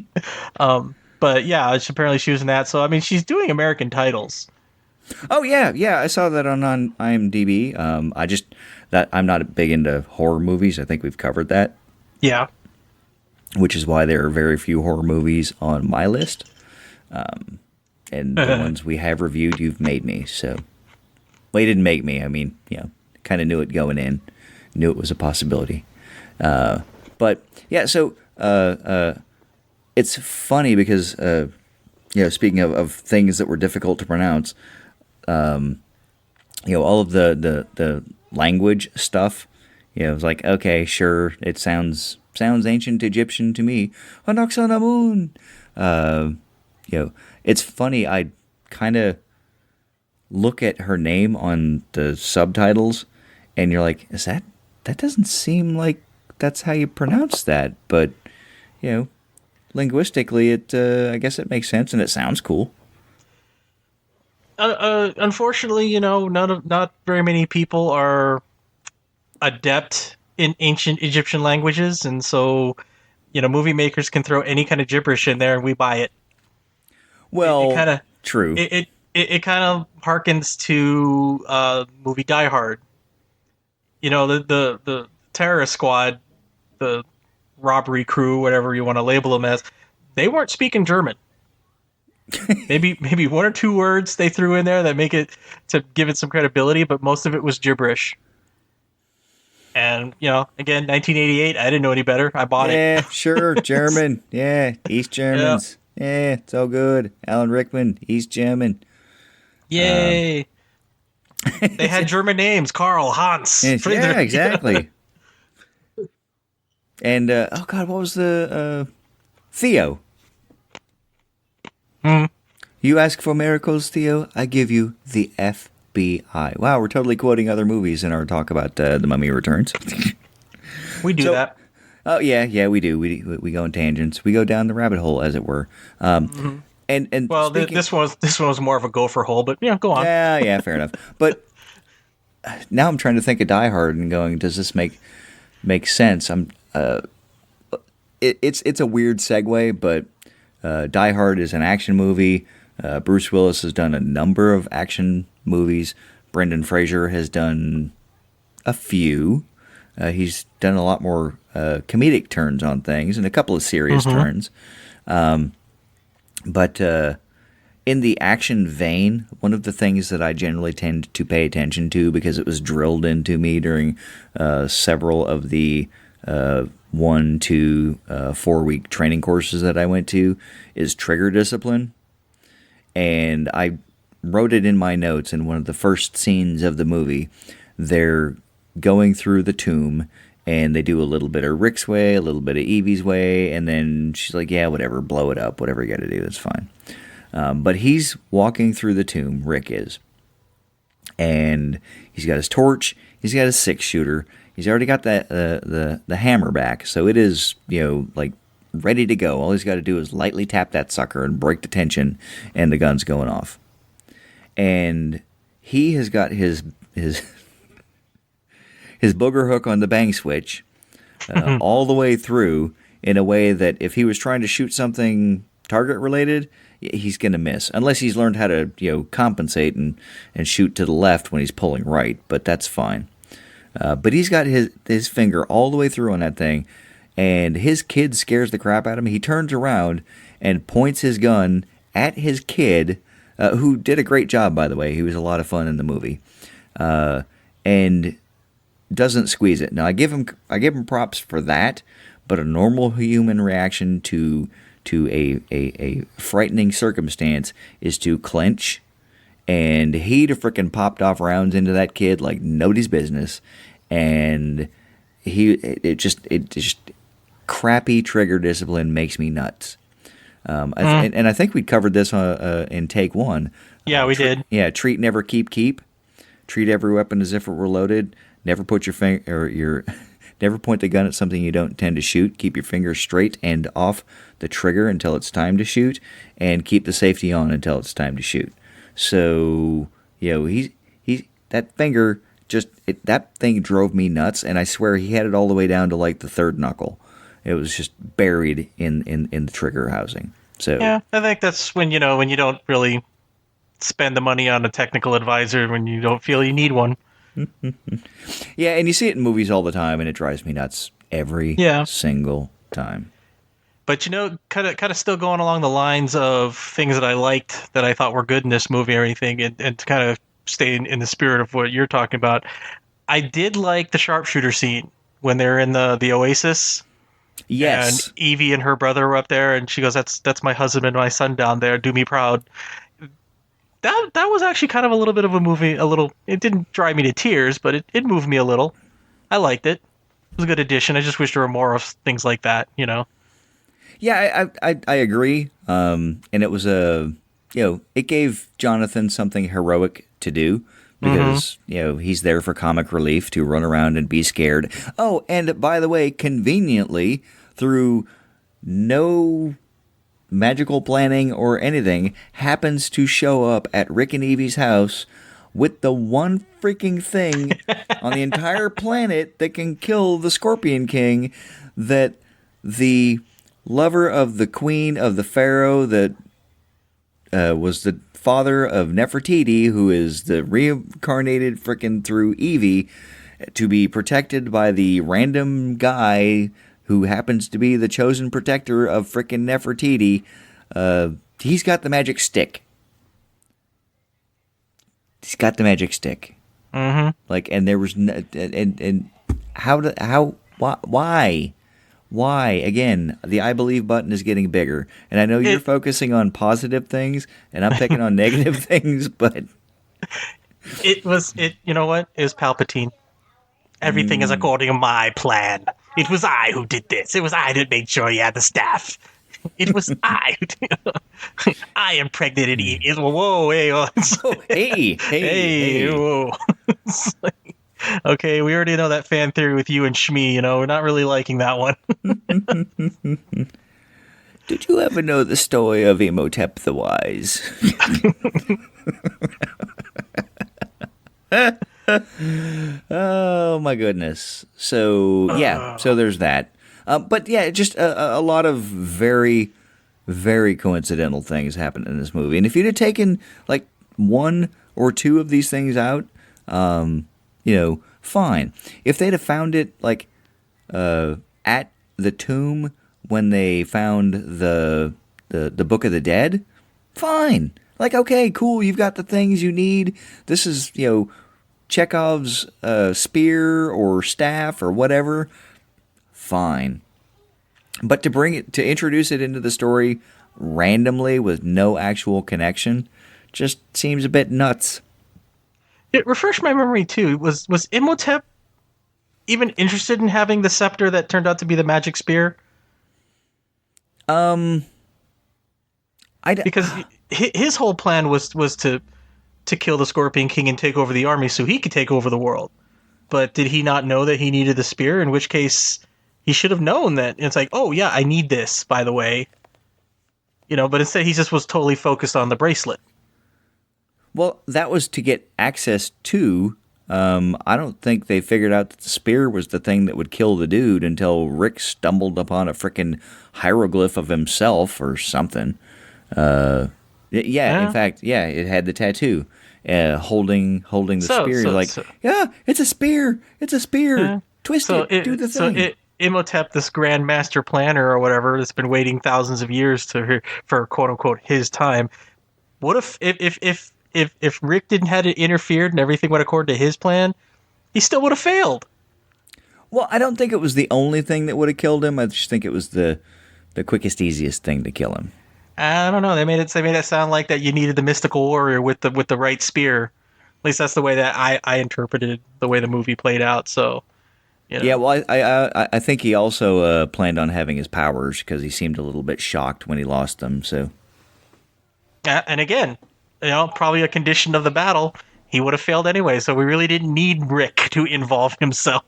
But yeah, apparently she was in that. So I mean, she's doing American titles. Oh yeah, I saw that on IMDb. I'm not big into horror movies. I think we've covered that. Yeah. Which is why there are very few horror movies on my list. And the ones we have reviewed, you've made me. So, well, you didn't make me. I mean, kind of knew it going in, knew it was a possibility. But yeah, so it's funny because speaking of things that were difficult to pronounce, all of the language stuff, it was like, okay, sure, it sounds ancient Egyptian to me. Anaxanamun. It's funny. I kind of look at her name on the subtitles, and you're like, that doesn't seem like that's how you pronounce that, but linguistically, I guess it makes sense and it sounds cool. Unfortunately, not very many people are adept in ancient Egyptian languages, and so movie makers can throw any kind of gibberish in there, and we buy it. Well, true. It kind of harkens to movie Die Hard. The terrorist squad, the robbery crew, whatever you want to label them as, they weren't speaking German. maybe one or two words they threw in there that make it to give it some credibility, but most of it was gibberish. And, again, 1988, I didn't know any better. I bought it. Yeah, sure, German. Yeah, East Germans. Yeah, it's all good. Alan Rickman, East German. Yay. They had German names. Karl, Hans. Yeah, exactly. And, what was the... Theo. You ask for miracles, Theo, I give you the FBI. Wow, we're totally quoting other movies in our talk about The Mummy Returns. We do that. Oh, yeah, we do. We go in tangents. We go down the rabbit hole, as it were. And well, this one was more of a gopher hole, but go on. Yeah, fair enough. But now I'm trying to think of Die Hard and going, does this make sense? It's a weird segue, but Die Hard is an action movie. Bruce Willis has done a number of action movies. Brendan Fraser has done a few. He's done a lot more comedic turns on things and a couple of serious turns. But in the action vein, one of the things that I generally tend to pay attention to, because it was drilled into me during several of the 1 to 4 week training courses that I went to, is trigger discipline. And I wrote it in my notes in one of the first scenes of the movie. They're going through the tomb, and they do a little bit of Rick's way, a little bit of Evie's way, and then she's like, yeah, whatever, blow it up, whatever you got to do, that's fine. But he's walking through the tomb, Rick is. And he's got his torch, he's got his 6-shooter, he's already got the hammer back, so it is, like, ready to go. All he's got to do is lightly tap that sucker and break the tension, and the gun's going off. And he has got his booger hook on the bang switch all the way through, in a way that if he was trying to shoot something target related, he's going to miss. Unless he's learned how to, compensate and shoot to the left when he's pulling right, but that's fine. But he's got his finger all the way through on that thing, and his kid scares the crap out of him. He turns around and points his gun at his kid, who did a great job, by the way. He was a lot of fun in the movie, and doesn't squeeze it. Now I give him props for that, but a normal human reaction to a frightening circumstance is to clench. And he'd have frickin' popped off rounds into that kid like nobody's business, and it just crappy trigger discipline makes me nuts. And I think we covered this in take one. Yeah, we did. Yeah, treat, never, keep. Treat every weapon as if it were loaded. Never put never point the gun at something you don't intend to shoot. Keep your fingers straight and off the trigger until it's time to shoot, and keep the safety on until it's time to shoot. So, he's that finger that thing drove me nuts, and I swear he had it all the way down to like the third knuckle. It was just buried in the trigger housing. So yeah, I think that's when you don't really spend the money on a technical advisor when you don't feel you need one. Yeah, and you see it in movies all the time, and it drives me nuts every single time. But kind of still going along the lines of things that I liked that I thought were good in this movie or anything, and to kind of stay in the spirit of what you're talking about, I did like the sharpshooter scene when they're in the Oasis. Yes. And Evie and her brother were up there, and she goes, "That's my husband and my son down there. Do me proud." That was actually kind of a little bit of a movie. It didn't drive me to tears, but it moved me a little. I liked it. It was a good addition. I just wish there were more of things like that. Yeah, I agree. And it was it gave Jonathan something heroic to do, because he's there for comic relief, to run around and be scared. Oh, and by the way, conveniently, through no magical planning or anything, happens to show up at Rick and Evie's house with the one freaking thing on the entire planet that can kill the Scorpion King, that the lover of the queen of the pharaoh that was the father of Nefertiti, who is the reincarnated frickin' through Evie, to be protected by the random guy who happens to be the chosen protector of frickin' Nefertiti. He's got the magic stick. He's got the magic stick. Mm-hmm. Like, and there was why? Again, the I believe button is getting bigger. And I know you're focusing on positive things, and I'm picking on negative things, but you know what? It was Palpatine. Everything is according to my plan. It was I who did this. It was I that made sure you had the staff. It was I who did I impregnated Evie. Whoa, hey, hey, whoa. Okay, we already know that fan theory with you and Shmi. We're not really liking that one. Did you ever know the story of Imhotep the Wise? Oh my goodness. So yeah, so there's that. But yeah, just a lot of very, very coincidental things happen in this movie. And if you'd have taken like one or two of these things out, fine. If they'd have found it like at the tomb when they found the Book of the Dead, fine. Like, okay, cool, you've got the things you need. This is, Chekhov's spear or staff or whatever, fine. But to introduce it into the story randomly with no actual connection just seems a bit nuts. It refreshed my memory too. Was Imhotep even interested in having the scepter that turned out to be the magic spear? Because his whole plan was to kill the Scorpion King and take over the army so he could take over the world. But did he not know that he needed the spear? In which case, he should have known that. It's like, oh yeah, I need this, by the way. But instead he just was totally focused on the bracelet. Well, that was to get access to I don't think they figured out that the spear was the thing that would kill the dude until Rick stumbled upon a frickin' hieroglyph of himself or something. In fact, it had the tattoo. Holding the spear. Yeah, it's a spear. It's a spear. Twist it. Do the thing. Imhotep, this grand master planner or whatever, that's been waiting thousands of years for quote unquote his time. What if Rick didn't had it interfered and everything went according to his plan, he still would have failed. Well, I don't think it was the only thing that would have killed him. I just think it was the quickest, easiest thing to kill him. I don't know. They made it sound like that you needed the mystical warrior with the right spear. At least that's the way that I interpreted the way the movie played out. So, you know. Yeah. Well, I think he also planned on having his powers because he seemed a little bit shocked when he lost them. So. And again, probably a condition of the battle. He would have failed anyway. So we really didn't need Rick to involve himself.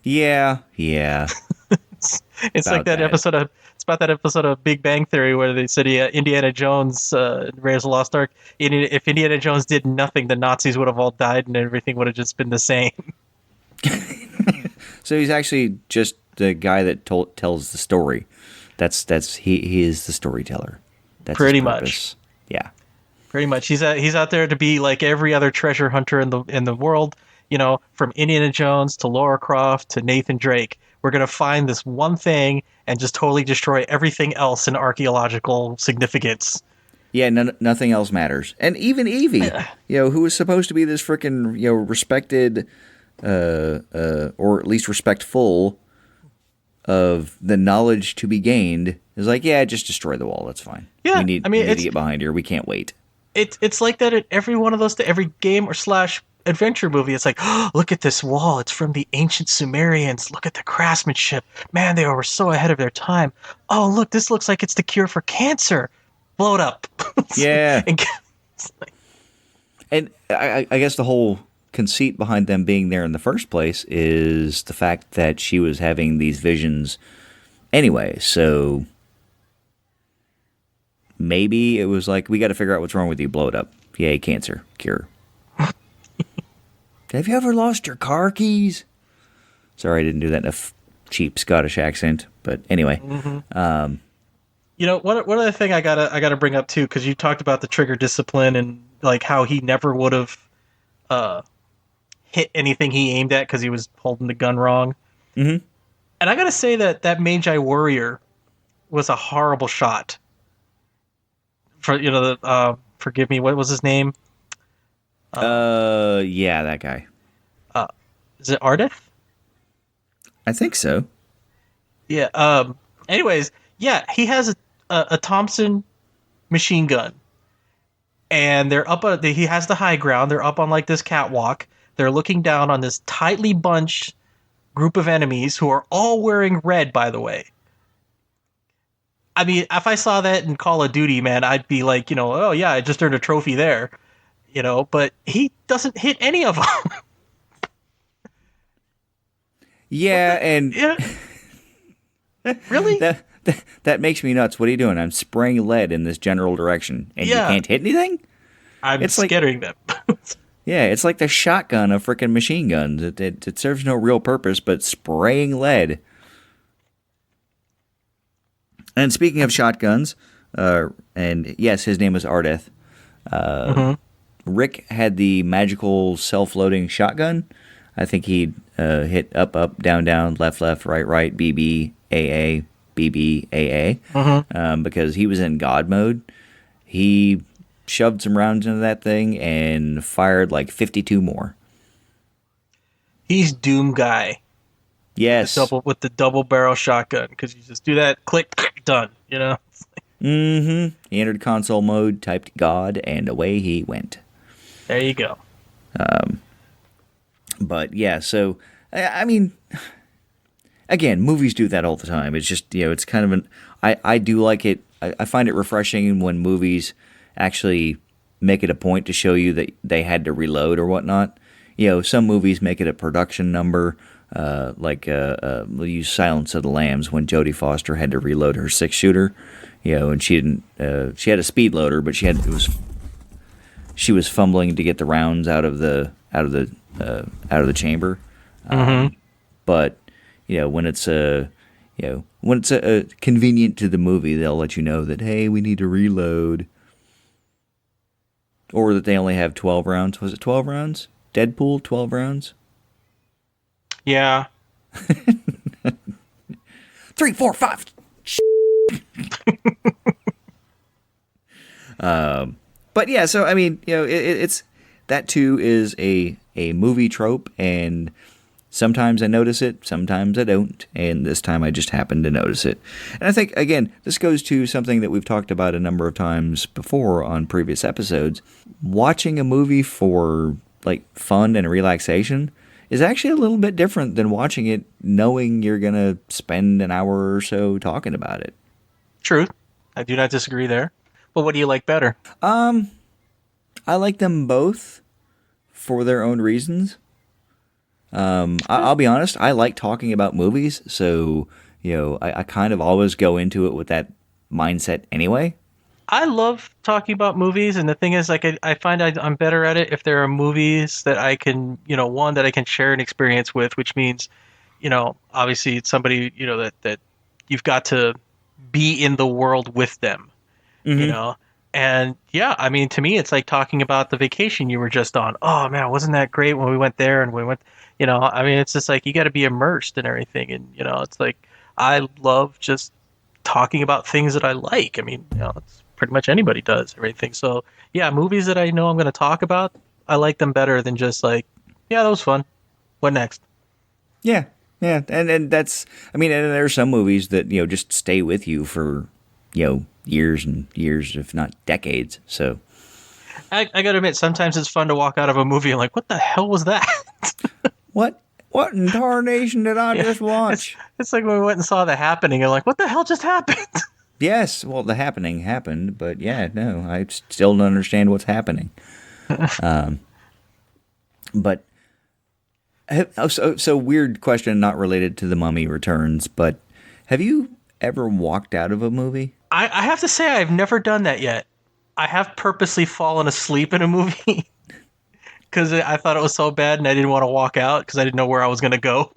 Yeah. It's like that episode of. It's about that episode of Big Bang Theory where they said Indiana Jones, Raiders of the Lost Ark. If Indiana Jones did nothing, the Nazis would have all died and everything would have just been the same. So he's actually just the guy that tells the story. He is the storyteller. That's pretty his purpose. much. Yeah. Pretty much. He's out there to be like every other treasure hunter in the world. From Indiana Jones to Lara Croft to Nathan Drake. We're going to find this one thing and just totally destroy everything else in archaeological significance. Yeah, nothing else matters. And even Evie, who was supposed to be this freaking, respected, or at least respectful of the knowledge to be gained, is like, yeah, just destroy the wall. That's fine. Yeah, we need to get behind here. We can't wait. It's like that at every one of those, every game or / adventure movie. It's like, oh, look at this wall. It's from the ancient Sumerians. Look at the craftsmanship. Man, they were so ahead of their time. Oh, look, this looks like it's the cure for cancer. Blow it up. Yeah. And I guess the whole conceit behind them being there in the first place is the fact that she was having these visions anyway. So maybe it was like, we got to figure out what's wrong with you. Blow it up. Yay, cancer. Cure. Have you ever lost your car keys? Sorry, I didn't do that in a cheap Scottish accent, but anyway. Mm-hmm. One other thing I gotta bring up too, because you talked about the trigger discipline and like how he never would have hit anything he aimed at because he was holding the gun wrong. Mm-hmm. And I gotta say that Magi Warrior was a horrible shot. Forgive me, what was his name? Yeah, that guy. Is it Ardeth? I think so. Yeah. Anyways, yeah, he has a Thompson machine gun, and they're up. He has the high ground. They're up on like this catwalk. They're looking down on this tightly bunched group of enemies who are all wearing red, by the way. I mean, if I saw that in Call of Duty, man, I'd be like, oh yeah, I just earned a trophy there. But he doesn't hit any of them. Yeah, and really, that makes me nuts. What are you doing? I'm spraying lead in this general direction, and you can't hit anything. I'm scattering them. Yeah, it's like the shotgun of freaking machine guns. It serves no real purpose, but spraying lead. And speaking of shotguns, and yes, his name was Ardeth. Rick had the magical self-loading shotgun. I think he'd hit up, down, left, right, BB, AA, BB, AA. Because he was in God mode. He shoved some rounds into that thing and fired like 52 more. He's Doom Guy. Yes. With the double barrel shotgun, because you just do that, click, done, Mm-hmm. He entered console mode, typed God, and away he went. There you go. But yeah, so I mean, again, movies do that all the time. It's just it's kind of I do like it. I find it refreshing when movies actually make it a point to show you that they had to reload or whatnot. Some movies make it a production number. We'll use Silence of the Lambs when Jodie Foster had to reload her 6-shooter. And she didn't. She had a speed loader, but she was fumbling to get the rounds out of the out of the chamber. But when it's convenient to the movie, they'll let you know that, hey, we need to reload, or that they only have 12 rounds. Was it 12 rounds? Deadpool 12 rounds. Yeah. 3, 4, 5. But yeah, so I mean, it's that too is a movie trope, and sometimes I notice it, sometimes I don't, and this time I just happened to notice it. And I think, again, this goes to something that we've talked about a number of times before on previous episodes. Watching a movie for like fun and relaxation is actually a little bit different than watching it knowing you're going to spend an hour or so talking about it. True. I do not disagree there. But what do you like better? I like them both for their own reasons. I'll be honest, I like talking about movies, so, I kind of always go into it with that mindset anyway. I love talking about movies, and the thing is, like, I find I'm better at it if there are movies that I can, one that I can share an experience with, which means, obviously it's somebody, that you've got to be in the world with them, And yeah, I mean, to me, it's like talking about the vacation you were just on. Oh man, wasn't that great when we went there and we went, I mean, it's just like, you got to be immersed in everything. And, it's like, I love just talking about things that I like. I mean, it's pretty much anybody does everything. So yeah, movies that I know I'm going to talk about, I like them better than just like, yeah, that was fun. What next? Yeah. Yeah. And that's, I mean, and there are some movies that, just stay with you for, years and years, if not decades. So I got to admit, sometimes it's fun to walk out of a movie and like, what the hell was that? What in tarnation did I just watch? It's like when we went and saw The Happening and like, what the hell just happened? Yes, well, The Happening happened, but yeah, no, I still don't understand what's happening. But so weird question, not related to The Mummy Returns, but have you ever walked out of a movie? I have to say I've never done that yet. I have purposely fallen asleep in a movie because I thought it was so bad and I didn't want to walk out because I didn't know where I was going to go.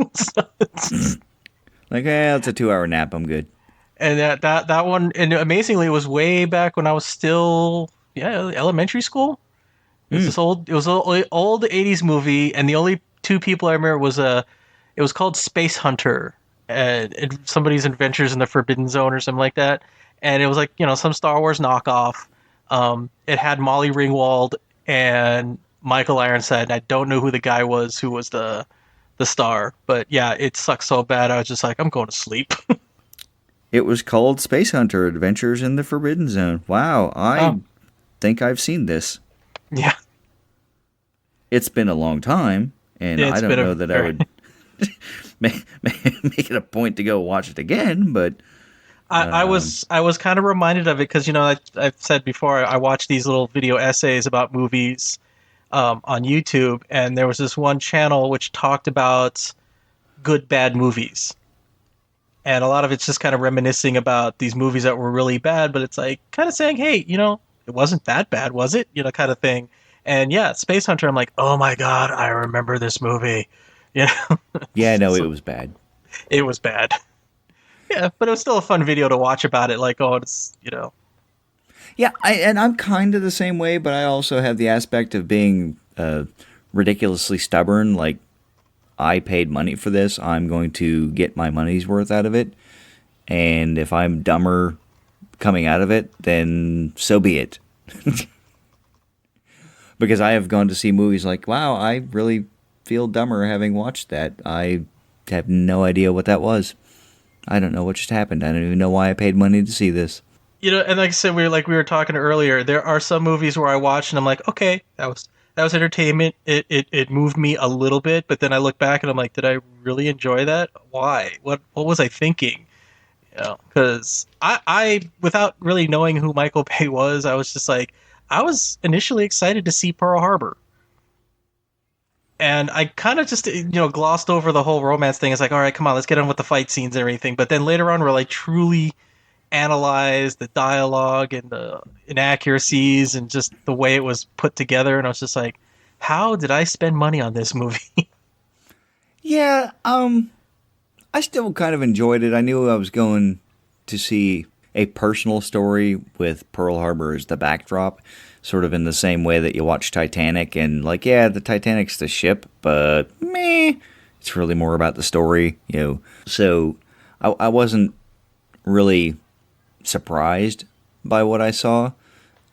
Like, it's a 2-hour nap. I'm good. And that one, and amazingly, it was way back when I was still elementary school. It was an old 80s movie, and the only two people I remember it was called Space Hunter, and somebody's adventures in the Forbidden Zone or something like that. And it was like, some Star Wars knockoff. It had Molly Ringwald and Michael Ironside, and I don't know who the guy was who was the star. But yeah, it sucked so bad, I was just like, I'm going to sleep. It was called Space Hunter Adventures in the Forbidden Zone. Wow, I think I've seen this. Yeah. It's been a long time, and I don't know that I would make it a point to go watch it again, but I was kind of reminded of it because, I've said before, I watch these little video essays about movies on YouTube, and there was this one channel which talked about good, bad movies. And a lot of it's just kind of reminiscing about these movies that were really bad, but it's like kind of saying, hey, it wasn't that bad, was it? Kind of thing. And yeah, Space Hunter, I'm like, oh my God, I remember this movie. Yeah, no, it was bad. It was bad. Yeah, but it was still a fun video to watch about it. Like, it's. Yeah, I'm kind of the same way, but I also have the aspect of being ridiculously stubborn. Like, I paid money for this. I'm going to get my money's worth out of it. And if I'm dumber coming out of it, then so be it. Because I have gone to see movies like, wow, I really feel dumber having watched that. I have no idea what that was. I don't know what just happened. I don't even know why I paid money to see this. And like I said, we were talking earlier, there are some movies where I watch and I'm like, okay, that was entertainment. It moved me a little bit, but then I look back and I'm like, did I really enjoy that? Why? What was I thinking? Because I without really knowing who Michael Bay was, I was just like, I was initially excited to see Pearl Harbor. And I kind of just, glossed over the whole romance thing. It's like, all right, come on, let's get on with the fight scenes and everything. But then later on, we're like truly analyze the dialogue and the inaccuracies and just the way it was put together. And I was just like, how did I spend money on this movie? Yeah, I still kind of enjoyed it. I knew I was going to see a personal story with Pearl Harbor as the backdrop, sort of in the same way that you watch Titanic and like, yeah, the Titanic's the ship, but meh, it's really more about the story, you know. So I wasn't really surprised by what I saw,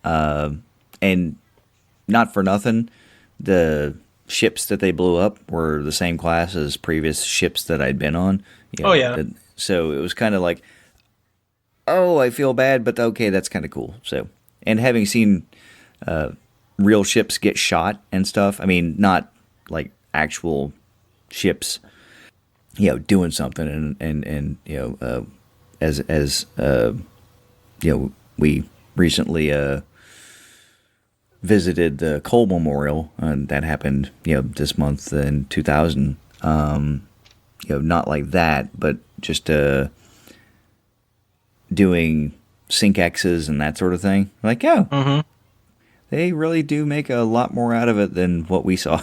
and not for nothing, the ships that they blew up were the same class as previous ships that I'd been on. You know, Oh, yeah. So it was kind of like, oh, I feel bad, but okay, that's kind of cool. So, and having seen real ships get shot and stuff, I mean, not like actual ships, you know, doing something, and you know, as you know, we recently visited the Cole Memorial, and that happened, you know, this month in 2000. You know, not like that, but just doing sync X's and that sort of thing. Like, oh, they really do make a lot more out of it than what we saw.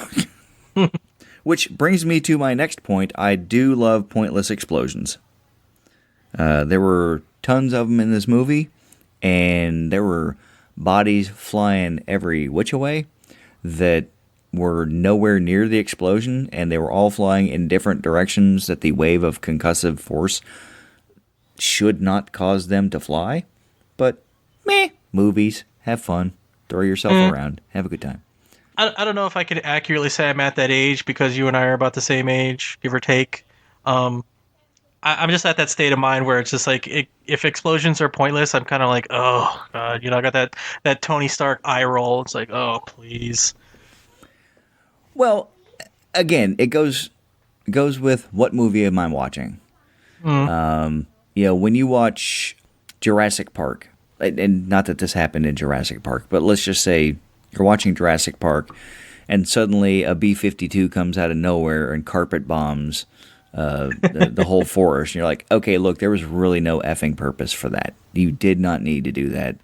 Which brings me to my next point. I do love pointless explosions. There were tons of them in this movie, and there were bodies flying every which way that were nowhere near the explosion, and they were all flying in different directions that the wave of concussive force should not cause them to fly. But, meh, movies, have fun, throw yourself around, have a good time. I don't know if I could accurately say I'm at that age because you and I are about the same age, give or take. I'm just at that state of mind where it's just like, if explosions are pointless, I'm kind of like, oh, God, you know, I got that Tony Stark eye roll. It's like, oh, please. Well, again, it goes with what movie am I watching. You know, when you watch Jurassic Park, and not that this happened in Jurassic Park, but let's just say you're watching Jurassic Park, and suddenly a B-52 comes out of nowhere and carpet bombs the whole forest. And you're like, okay, look, there was really no effing purpose for that. You did not need to do that.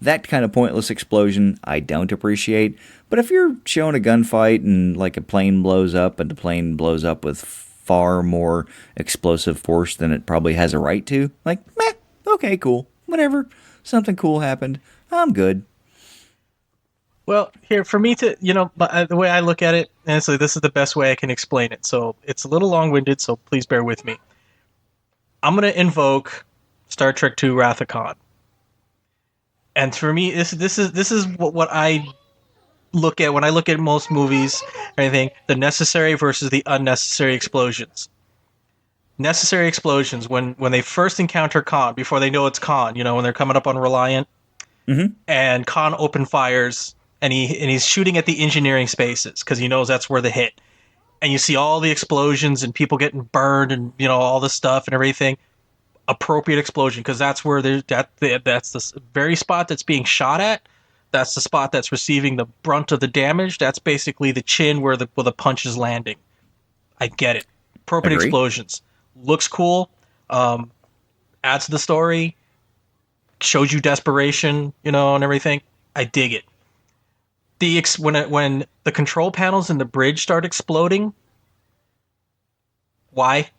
That kind of pointless explosion, I don't appreciate. But if you're showing a gunfight and like a plane blows up, and the plane blows up with far more explosive force than it probably has a right to, like, meh, okay, cool, whatever. Something cool happened. I'm good. Well, here, for me to, you know, the way I look at it, and so this is the best way I can explain it. So it's a little long-winded, so please bear with me. I'm going to invoke Star Trek II Wrath of Khan. And for me, this is what I look at when I look at most movies, anything, the necessary versus the unnecessary explosions. Necessary explosions, when they first encounter Khan, before they know it's Khan, you know, when they're coming up on Reliant, and Khan open fires, and he's shooting at the engineering spaces, because he knows that's where the hit. And you see all the explosions, and people getting burned, and, you know, all this stuff and everything. Appropriate explosion, because that's where that's the very spot that's being shot at. That's the spot that's receiving the brunt of the damage. That's basically the chin where the punch is landing. I get it. Appropriate Agree. explosions. Looks cool. Adds to the story. Shows you desperation, you know, and everything. I dig it. When the control panels in the bridge start exploding, why?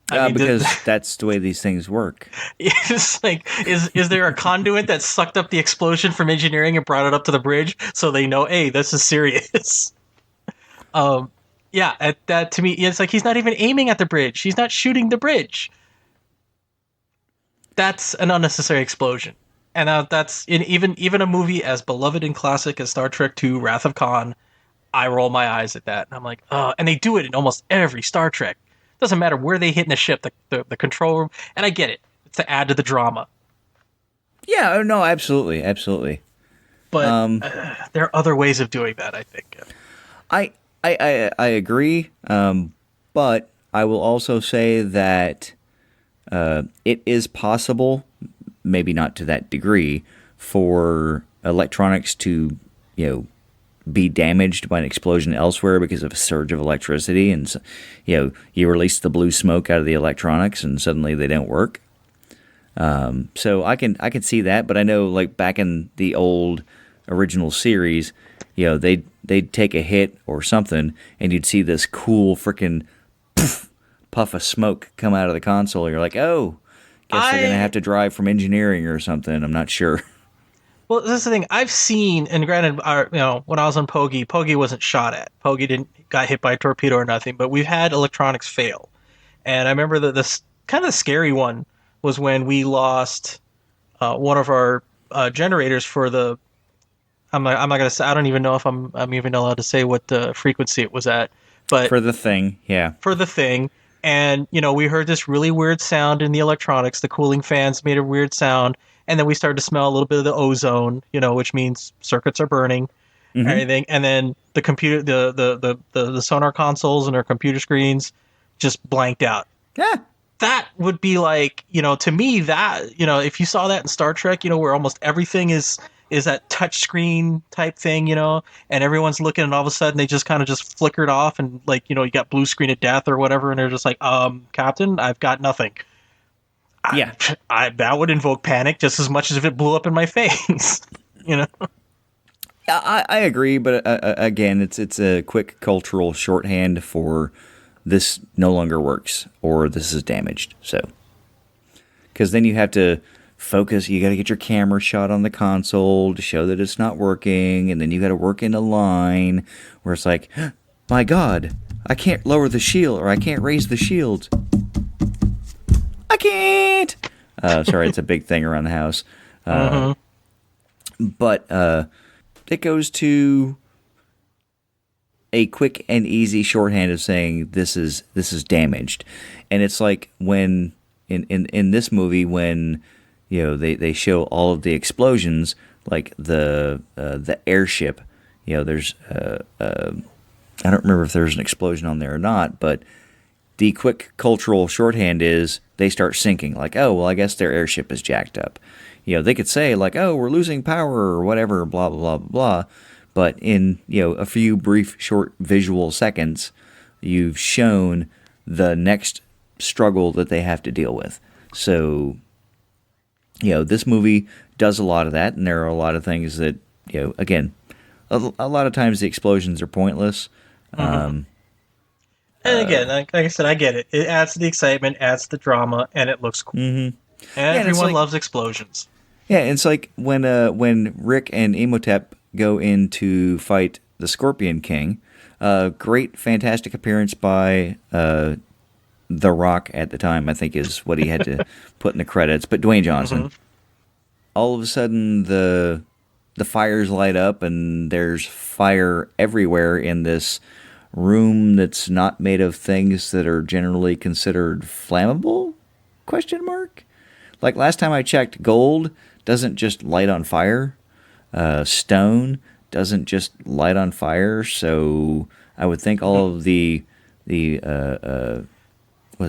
I mean, Because that's the way these things work. it's like, is there a conduit that sucked up the explosion from engineering and brought it up to the bridge so they know, hey, this is serious? Yeah, that to me, it's like he's not even aiming at the bridge. He's not shooting the bridge. That's an unnecessary explosion. And that's in even a movie as beloved and classic as Star Trek II: Wrath of Khan. I roll my eyes at that, and I'm like, oh. And they do it in almost every Star Trek. Doesn't matter where they hit in the ship, the control room, and I get it. It's to add to the drama. Yeah, no, absolutely, absolutely. But there are other ways of doing that, I think. I agree, but I will also say that it is possible, maybe not to that degree, for electronics to, you know, be damaged by an explosion elsewhere because of a surge of electricity, and you know, you release the blue smoke out of the electronics, and suddenly they don't work. So I can see that, but I know, like, back in the old original series, they'd take a hit or something, and you'd see this cool freaking puff of smoke come out of the console. You're like, oh, guess they're gonna have to drive from engineering or something. I'm not sure. Well, this is the thing I've seen, and granted, when I was on Pogi wasn't shot at. Pogi didn't got hit by a torpedo or nothing, but we've had electronics fail. And I remember that this kind of scary one was when we lost one of our generators for the. I'm not gonna say. I don't even know if I'm even allowed to say what the frequency it was at, but For the thing, yeah. for the thing. And, we heard this really weird sound in the electronics. The cooling fans made a weird sound. And then we started to smell a little bit of the ozone, which means circuits are burning and everything. And then the computer, the sonar consoles and our computer screens just blanked out. Yeah. That would be like, to me, that, if you saw that in Star Trek, where almost everything is that touch screen type thing, and everyone's looking, and all of a sudden they just kind of just flickered off, and like, you got blue screen of death or whatever, and they're just like, Captain, I've got nothing. Yeah. That would invoke panic just as much as if it blew up in my face, I agree, but again, it's a quick cultural shorthand for this no longer works or this is damaged. So, because then you have to focus, you got to get your camera shot on the console to show that it's not working, and then you got to work in a line where it's like, my God, I can't lower the shield, or I can't raise the shield. I can't. Sorry, it's a big thing around the house. But it goes to a quick and easy shorthand of saying this is damaged, and it's like when in this movie when they show all of the explosions, like the airship. There's I don't remember if there's an explosion on there or not, but the quick cultural shorthand is they start sinking. Like, oh, well, I guess their airship is jacked up. They could say, like, oh, we're losing power or whatever, blah, blah, blah, blah. But in, a few brief, short visual seconds, you've shown the next struggle that they have to deal with. So, this movie does a lot of that, and there are a lot of things that, again, a lot of times the explosions are pointless. And again, like I said, I get it. It adds to the excitement, adds to the drama, and it looks cool. And everyone loves explosions. Yeah, it's like when Rick and Imhotep go in to fight the Scorpion King. Great, fantastic appearance by The Rock at the time, I think is what he had to put in the credits. But Dwayne Johnson. All of a sudden, the fires light up, and there's fire everywhere in this room that's not made of things that are generally considered flammable? Question mark? Like last time I checked, gold doesn't just light on fire. Stone doesn't just light on fire. So I would think all of the was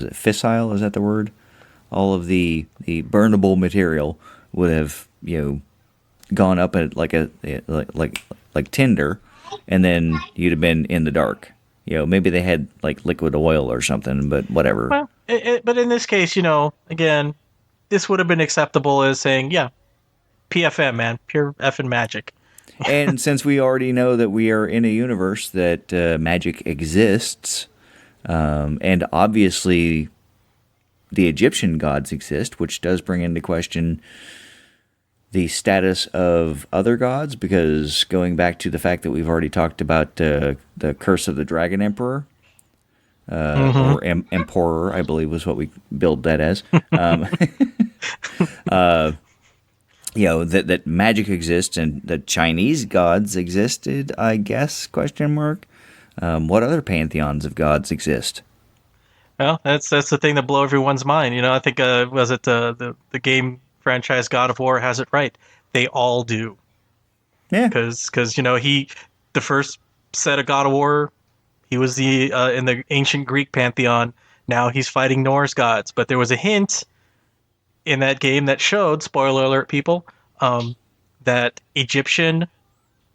it fissile? Is that the word? All of the burnable material would have gone up at like tinder, and then you'd have been in the dark. Maybe they had like liquid oil or something, but whatever. Well, but in this case, again, this would have been acceptable as saying, yeah, PFM, man, pure effing magic. And since we already know that we are in a universe that magic exists, and obviously the Egyptian gods exist, which does bring into question the status of other gods, because going back to the fact that we've already talked about the Curse of the Dragon Emperor, or Emperor, I believe was what we billed that as. That magic exists and the Chinese gods existed, I guess, question mark. What other pantheons of gods exist? Well, that's the thing that blew everyone's mind. I think, was it the game franchise God of War has it right. They all do. Yeah. Because the first set of God of War, he was in the ancient Greek pantheon. Now he's fighting Norse gods. But there was a hint in that game that showed, spoiler alert, people, that Egyptian,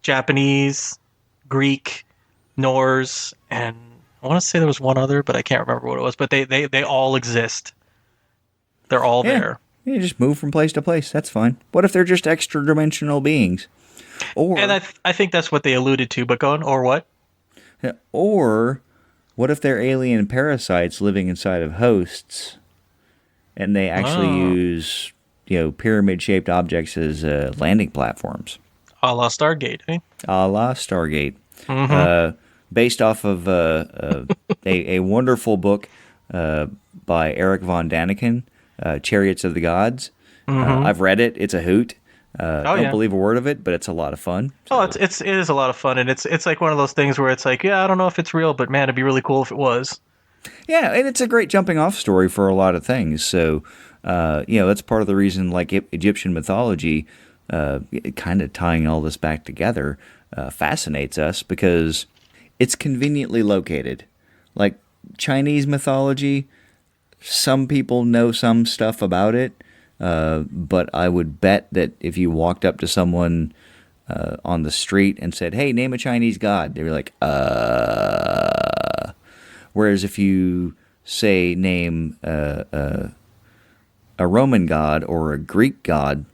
Japanese, Greek, Norse, and I want to say there was one other, but I can't remember what it was. But they all exist. They're all there. You just move from place to place. That's fine. What if they're just extra dimensional beings? Or And I think that's what they alluded to. But go on, or what? or what if they're alien parasites living inside of hosts, and they actually use pyramid-shaped objects as landing platforms, A la Stargate, eh? a la Stargate, based off of a wonderful book by Eric von Daniken, Chariots of the Gods. I've read it. It's a hoot. Don't believe a word of it, but it's a lot of fun. So. Oh, it is a lot of fun, and it's like one of those things where it's like, yeah, I don't know if it's real, but man, it'd be really cool if it was. Yeah, and it's a great jumping off story for a lot of things. So, that's part of the reason, like Egyptian mythology, kind of tying all this back together, fascinates us because it's conveniently located. Like Chinese mythology, some people know some stuff about it. But I would bet that if you walked up to someone on the street and said, "Hey, name a Chinese god," they'd be like, Whereas if you say name a Roman god or a Greek god,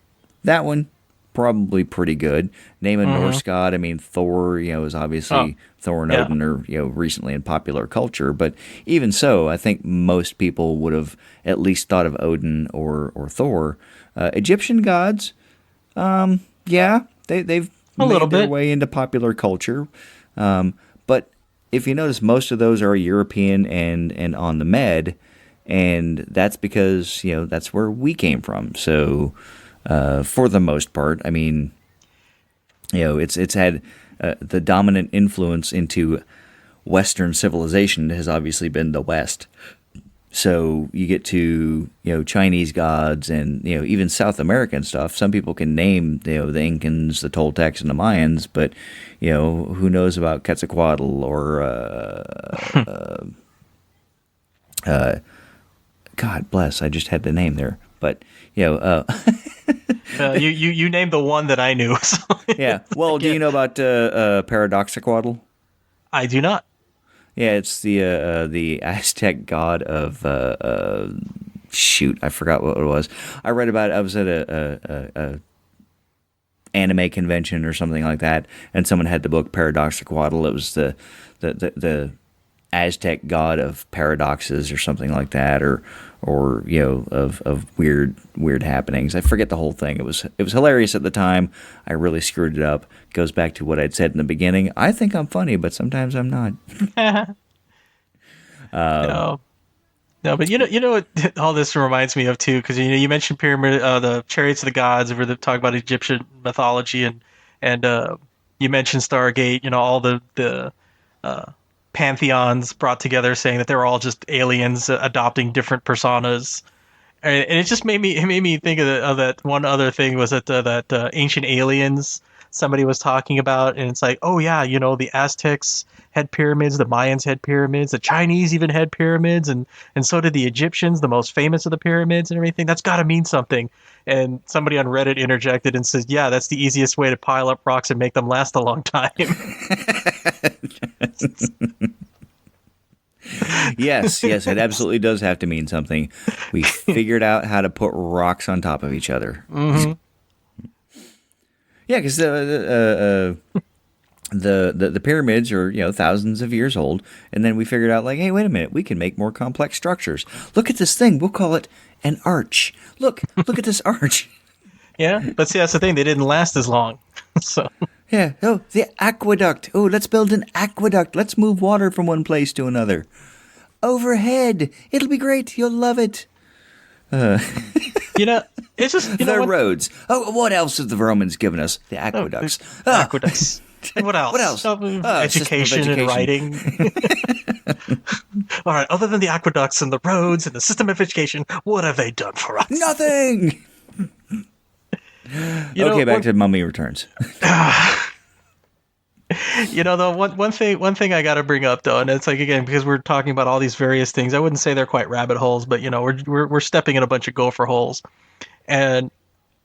that one probably pretty good. Name a Norse god. I mean, Thor, is obviously Thor and Odin are recently in popular culture, but even so, I think most people would have at least thought of Odin or Thor. Egyptian gods, they've made their way into popular culture, but if you notice, most of those are European and on the Med, and that's because that's where we came from. So. For the most part, I mean, it's had the dominant influence into Western civilization has obviously been the West. So you get to Chinese gods and even South American stuff. Some people can name the Incans, the Toltecs, and the Mayans, but who knows about Quetzalcoatl or God bless, I just had the name there, but you named the one that I knew. So yeah. Well, do you know about Paradoxaquatl? I do not. Yeah, it's the Aztec god of shoot, I forgot what it was. I read about it. I was at a anime convention or something like that, and someone had the book Paradoxaquatl. It was the Aztec god of paradoxes or something like that, or of weird happenings. I forget the whole thing. It was hilarious at the time. I really screwed it up. It goes back to what I'd said in the beginning. I think I'm funny, but sometimes I'm not. No, but you know what all this reminds me of too, because you mentioned pyramid, the Chariots of the Gods, where they talk about Egyptian mythology, and you mentioned Stargate. All the pantheons brought together, saying that they were all just aliens adopting different personas, and it just made me think of that one other thing was that ancient aliens somebody was talking about, and it's like, oh yeah, the Aztecs had pyramids, the Mayans had pyramids, the Chinese even had pyramids, and so did the Egyptians, the most famous of the pyramids and everything. That's got to mean something. And somebody on Reddit interjected and says, yeah, that's the easiest way to pile up rocks and make them last a long time. Yes, it absolutely does have to mean something. We figured out how to put rocks on top of each other. Mm-hmm. Yeah, because the pyramids are thousands of years old, and then we figured out like, hey, wait a minute, we can make more complex structures. Look at this thing. We'll call it an arch. Look at this arch. Yeah, but see, that's the thing. They didn't last as long. So. Yeah. Oh, the aqueduct. Oh, let's build an aqueduct. Let's move water from one place to another. Overhead. It'll be great. You'll love it. It's just the roads. Oh, what else have the Romans given us? The aqueducts. Aqueducts. What else? What else? Education and writing. All right. Other than the aqueducts and the roads and the system of education, what have they done for us? Nothing. Okay, back to Mummy Returns. Though one thing I got to bring up though, and it's like again because we're talking about all these various things. I wouldn't say they're quite rabbit holes, but we're stepping in a bunch of gopher holes, and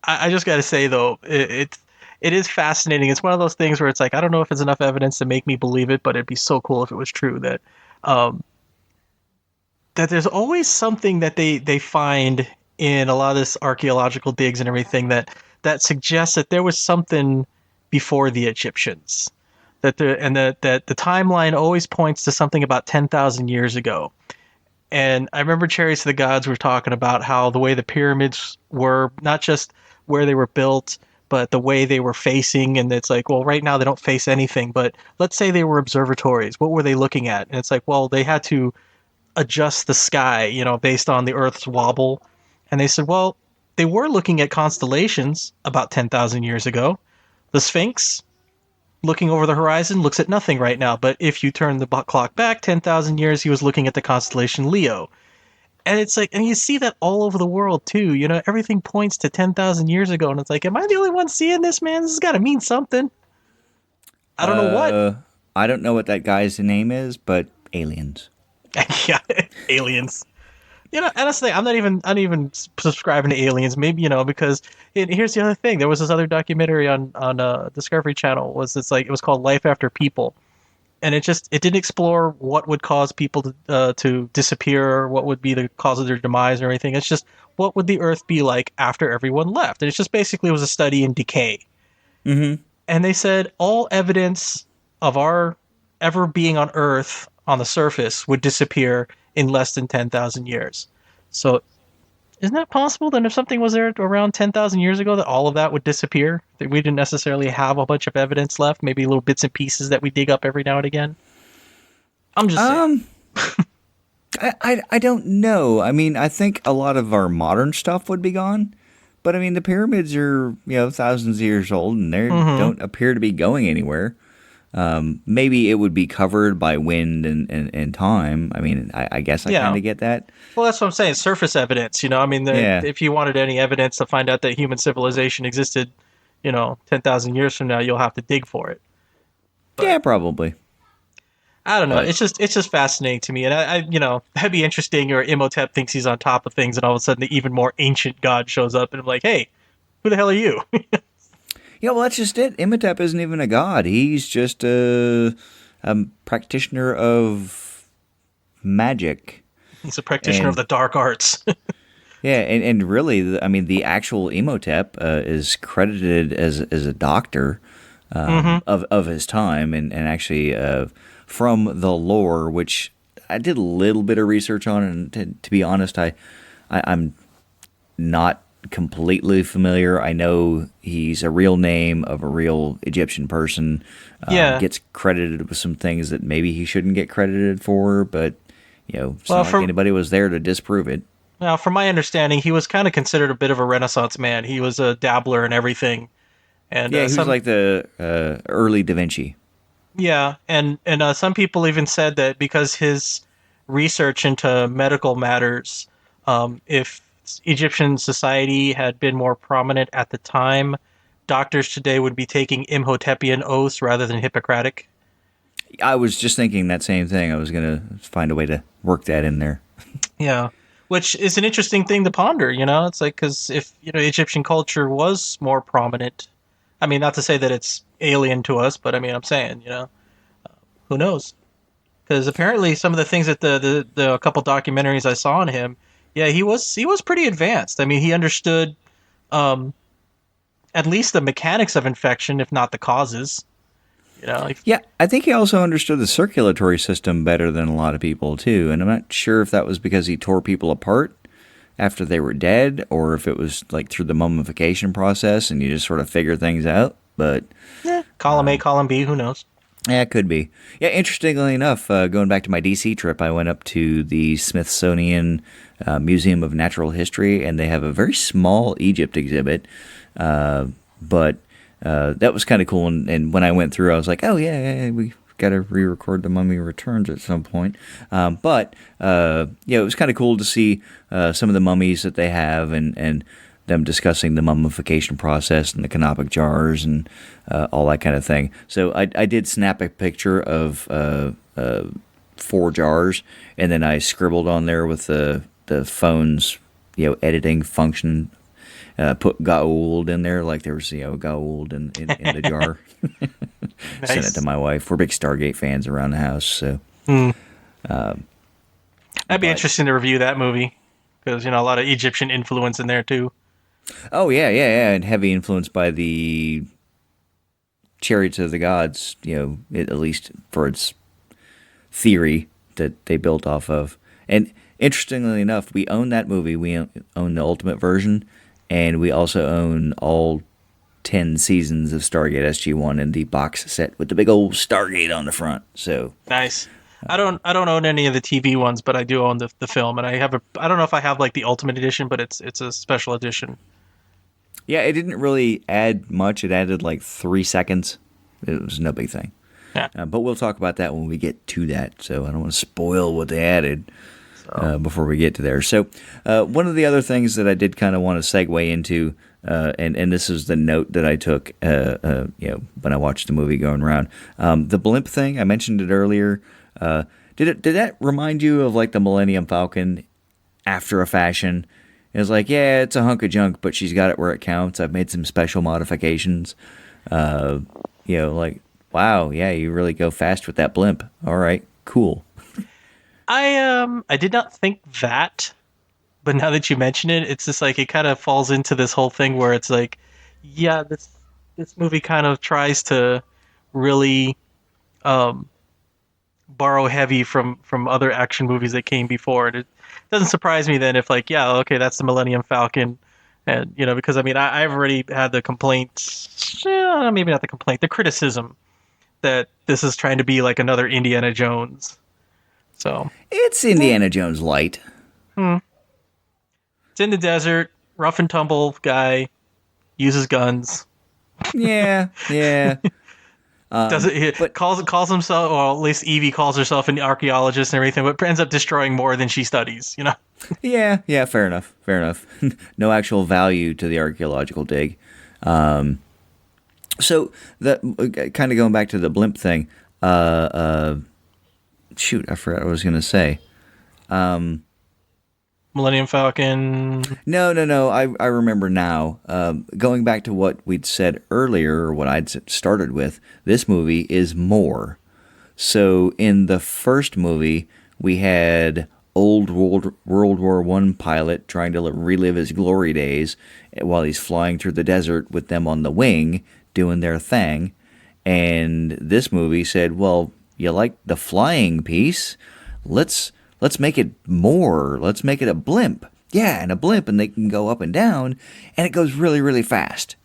I just got to say though it is fascinating. It's one of those things where it's like I don't know if it's enough evidence to make me believe it, but it'd be so cool if it was true that that there's always something that they find in a lot of this archaeological digs and everything that suggests that there was something before the Egyptians. That the timeline always points to something about 10,000 years ago. And I remember Chariots of the Gods were talking about how the way the pyramids were, not just where they were built, but the way they were facing. And it's like, well, right now they don't face anything. But let's say they were observatories. What were they looking at? And it's like, well, they had to adjust the sky, based on the Earth's wobble. And they said, well, they were looking at constellations about 10,000 years ago. The Sphinx, looking over the horizon, looks at nothing right now. But if you turn the clock back 10,000 years, he was looking at the constellation Leo. And it's like, and you see that all over the world too. Everything points to 10,000 years ago. And it's like, am I the only one seeing this, man? This has got to mean something. I don't know what. I don't know what that guy's name is, but aliens. Yeah, aliens. Honestly, I'm not even subscribing to aliens. Maybe, because here's the other thing. There was this other documentary on Discovery Channel. It was called Life After People, and it didn't explore what would cause people to disappear, or what would be the cause of their demise or anything. It's just what would the Earth be like after everyone left, and it's just basically was a study in decay. Mm-hmm. And they said all evidence of our ever being on Earth on the surface would disappear in less than 10,000 years. So isn't that possible then if something was there around 10,000 years ago that all of that would disappear? That we didn't necessarily have a bunch of evidence left, maybe little bits and pieces that we dig up every now and again? I'm just saying. I don't know. I mean, I think a lot of our modern stuff would be gone. But I mean, the pyramids are, thousands of years old and they don't appear to be going anywhere. Maybe it would be covered by wind and time. I mean, I guess I kind of get that. Well, that's what I'm saying. Surface evidence, I mean, if you wanted any evidence to find out that human civilization existed, 10,000 years from now, you'll have to dig for it. But, yeah, probably. I don't know. It's just fascinating to me. And I that'd be interesting. Or Imhotep thinks he's on top of things and all of a sudden the even more ancient god shows up and I'm like, hey, who the hell are you? Yeah, well, that's just it. Imhotep isn't even a god. He's just a practitioner of magic. He's a practitioner of the dark arts. Yeah, and really, I mean, the actual Imhotep is credited as a doctor of his time, and actually from the lore, which I did a little bit of research on, and to be honest, I'm not completely familiar. I know he's a real name of a real Egyptian person. Gets credited with some things that maybe he shouldn't get credited for, but it's not like anybody was there to disprove it. Now, from my understanding, he was kind of considered a bit of a Renaissance man. He was a dabbler in everything, and he was like the early Da Vinci. Yeah, and some people even said that because his research into medical matters, if Egyptian society had been more prominent at the time, doctors today would be taking Imhotepian oaths rather than Hippocratic. I was just thinking that same thing. I was going to find a way to work that in there. Yeah, which is an interesting thing to ponder, It's like, because if, Egyptian culture was more prominent, I mean, not to say that it's alien to us, but I mean, I'm saying, who knows? Because apparently some of the things that the couple documentaries I saw on him, yeah, he was pretty advanced. I mean, he understood at least the mechanics of infection, if not the causes. Yeah, I think he also understood the circulatory system better than a lot of people too. And I'm not sure if that was because he tore people apart after they were dead, or if it was like through the mummification process, and you just sort of figure things out. But column A, column B, who knows? Yeah, it could be. Yeah, interestingly enough, going back to my DC trip, I went up to the Smithsonian Museum of Natural History, and they have a very small Egypt exhibit, but that was kind of cool. And when I went through, I was like, oh, yeah, we got to re-record The Mummy Returns at some point. But it was kind of cool to see some of the mummies that they have, and them discussing the mummification process and the canopic jars and all that kind of thing. So I did snap a picture of 4 jars, and then I scribbled on there with the phone's editing function. Put Goa'uld in there, like there was Goa'uld in the jar. Nice. Sent it to my wife. We're big Stargate fans around the house, so. That'd be interesting to review that movie, because a lot of Egyptian influence in there too. Oh yeah, and heavy influence by the Chariots of the Gods, at least for its theory that they built off of. And interestingly enough, we own that movie. We own the Ultimate version, and we also own all 10 seasons of Stargate SG-1 in the box set with the big old Stargate on the front. So nice. I don't own any of the TV ones, but I do own the film, and I don't know if I have like the Ultimate Edition, but it's a special edition. Yeah, it didn't really add much. It added like 3 seconds. It was no big thing. Yeah. But we'll talk about that when we get to that. So I don't want to spoil what they added before we get to there. So one of the other things that I did kind of want to segue into, and this is the note that I took, when I watched the movie going around, the blimp thing. I mentioned it earlier. Did that remind you of like the Millennium Falcon after a fashion? It was like, yeah, it's a hunk of junk, but she's got it where it counts. I've made some special modifications. Like, wow, yeah, you really go fast with that blimp. All right, cool. I did not think that, but now that you mention it, it's just like it kind of falls into this whole thing where it's like, yeah, this movie kind of tries to really borrow heavy from other action movies that came before, and it doesn't surprise me then if like, yeah, okay, that's the Millennium Falcon, and because I mean I've already had the complaint, maybe not the complaint, the criticism that this is trying to be like another Indiana Jones. So it's Indiana Jones light. It's in the desert, rough and tumble guy, uses guns. Yeah. Calls himself, or at least Evie calls herself an archaeologist and everything, but ends up destroying more than she studies, Yeah, fair enough. No actual value to the archaeological dig. So that kind of going back to the blimp thing. Shoot, I forgot what I was going to say. Millennium Falcon. No. I remember now. Going back to what we'd said earlier, or what I'd started with, this movie is more. So in the first movie, we had old World War I pilot trying to relive his glory days while he's flying through the desert with them on the wing doing their thing. And this movie said, well, you like the flying piece? Let's make it more. Let's make it a blimp. Yeah, and a blimp, and they can go up and down, and it goes really, really fast.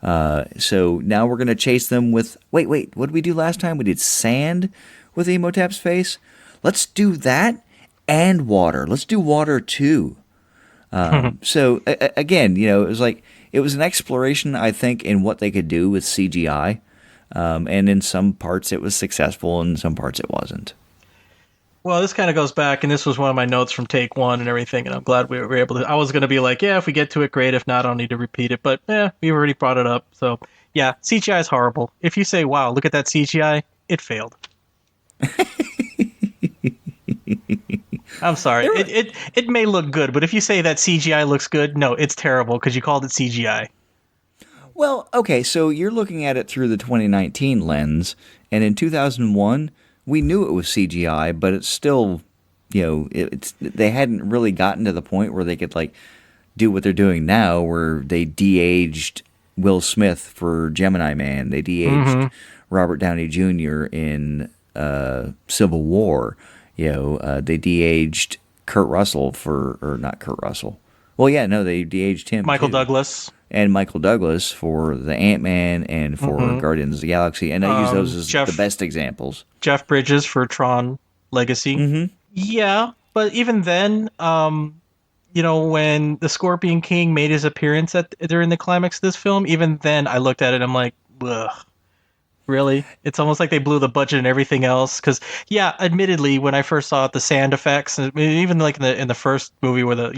So now we're going to chase them with... Wait, what did we do last time? We did sand with Imhotep's face? Let's do that and water. Let's do water, too. So, again, it was an exploration, I think, in what they could do with CGI. And in some parts it was successful, and in some parts it wasn't. Well, this kind of goes back, and this was one of my notes from take one and everything, and I'm glad we were able to... I was going to be like, yeah, if we get to it, great. If not, I don't need to repeat it. But, we already brought it up. So, yeah, CGI is horrible. If you say, wow, look at that CGI, it failed. I'm sorry. It may look good, but if you say that CGI looks good, no, it's terrible because you called it CGI. Well, okay, so you're looking at it through the 2019 lens, and in 2001... we knew it was CGI, but it's still, they hadn't really gotten to the point where they could do what they're doing now, where they de-aged Will Smith for Gemini Man. They de-aged Robert Downey Jr. in Civil War. They de-aged Kurt Russell not Kurt Russell. Well, yeah, no, they de-aged him. Michael too. Douglas. And Michael Douglas for the Ant-Man and for Guardians of the Galaxy. And I use those as the best examples. Jeff Bridges for Tron Legacy. Mm-hmm. Yeah, but even then, when the Scorpion King made his appearance during the climax of this film, even then I looked at it and I'm like, ugh. Really? It's almost like they blew the budget and everything else. Because, yeah, admittedly, when I first saw it, the sand effects, and even like in the first movie where the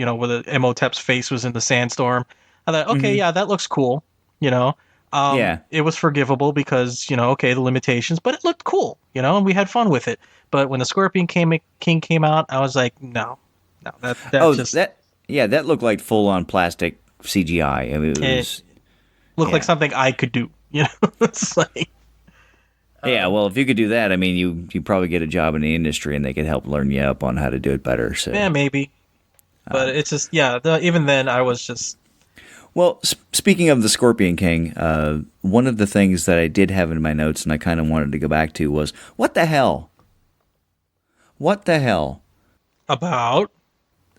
Imhotep's face was in the sandstorm, I thought, okay, yeah, that looks cool. Yeah, it was forgivable because the limitations, but it looked cool. And we had fun with it. But when the Scorpion King came out, I was like, no, that looked like full on plastic CGI. I mean, it looked like something I could do. It's like. Yeah, well, if you could do that, I mean, you probably get a job in the industry, and they could help learn you up on how to do it better. So yeah, maybe. But it's just even then I was just. Well, speaking of the Scorpion King, one of the things that I did have in my notes and I kind of wanted to go back to was, what the hell? What the hell? About?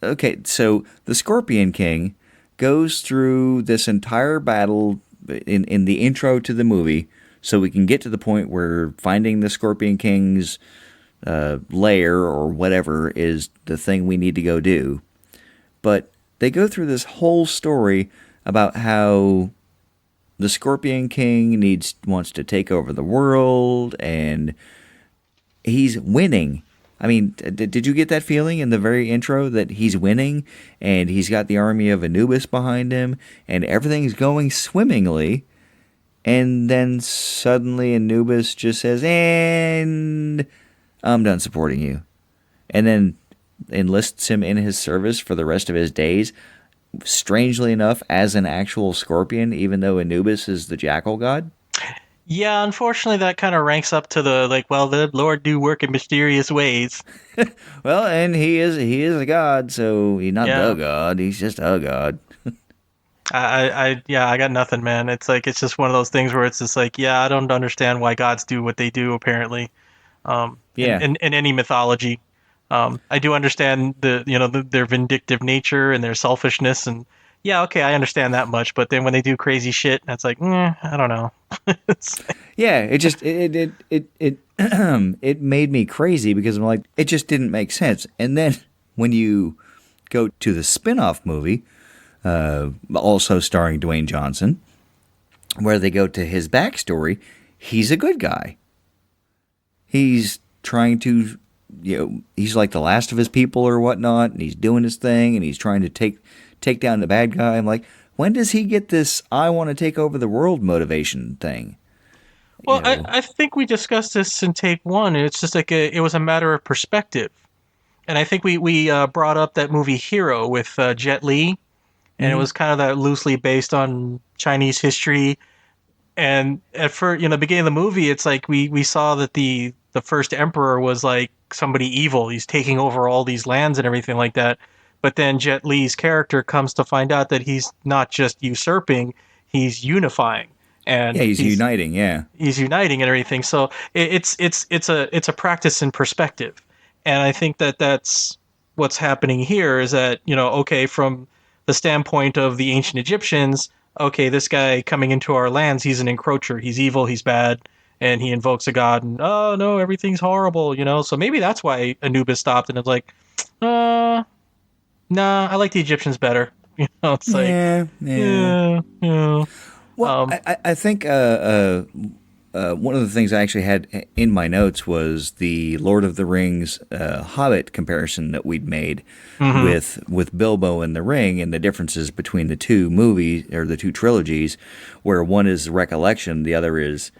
Okay, so the Scorpion King goes through this entire battle in the intro to the movie, so we can get to the point where finding the Scorpion King's lair or whatever is the thing we need to go do. But they go through this whole story about how the Scorpion King wants to take over the world, and he's winning. I mean, did you get that feeling in the very intro that he's winning, and he's got the army of Anubis behind him, and everything's going swimmingly, and then suddenly Anubis just says, and I'm done supporting you, and then enlists him in his service for the rest of his days, strangely enough, as an actual scorpion, even though Anubis is the jackal god? Yeah, unfortunately, that kind of ranks up to the Lord do work in mysterious ways. Well, and he is a god, so he's not Yeah. the god, he's just a god. I got nothing, man. It's just one of those things where it's just like, yeah, I don't understand why gods do what they do, apparently. Yeah. In any mythology. I do understand their vindictive nature and their selfishness, and yeah, okay, I understand that much. But then when they do crazy shit, it's like, I don't know. Yeah, it made me crazy because I'm like, it just didn't make sense. And then when you go to the spin-off movie, also starring Dwayne Johnson, where they go to his backstory, he's a good guy. He's trying to, he's like the last of his people or whatnot, and he's doing his thing, and he's trying to take down the bad guy. I'm like, when does he get this I want to take over the world motivation thing? Well, I think we discussed this in take one, and it's just like it was a matter of perspective. And I think we brought up that movie Hero with Jet Li, and it was kind of that loosely based on Chinese history. And at first, the beginning of the movie, it's like we saw that the first emperor was like somebody evil. He's taking over all these lands and everything like that. But then Jet Li's character comes to find out that he's not just usurping, he's unifying. And yeah, he's uniting. Yeah, he's uniting and everything. So it's a practice in perspective, and I think that's what's happening here. Is that okay, from the standpoint of the ancient Egyptians, okay, this guy coming into our lands, he's an encroacher, he's evil, he's bad, and he invokes a god, and oh no, everything's horrible, So maybe that's why Anubis stopped, and it's like, nah, I like the Egyptians better. It's like, yeah. Well, I think one of the things I actually had in my notes was the Lord of the Rings Hobbit comparison that we'd made with Bilbo and the Ring, and the differences between the two movies or the two trilogies, where one is recollection, the other is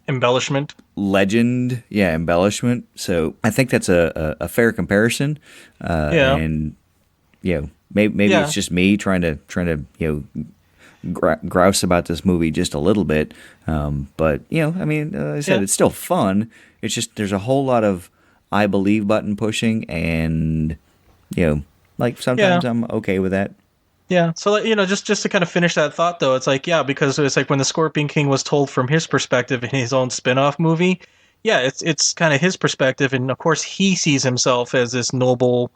embellishment, legend. Yeah, embellishment. So I think that's a fair comparison. And maybe it's just me trying to grouse about this movie just a little bit, but I mean, I said it's still fun. It's just there's a whole lot of I believe button pushing, and sometimes I'm okay with that. Yeah. So just to kind of finish that thought, though, it's like, because it's like when the Scorpion King was told from his perspective in his own spin-off movie, it's kind of his perspective, and of course he sees himself as this noble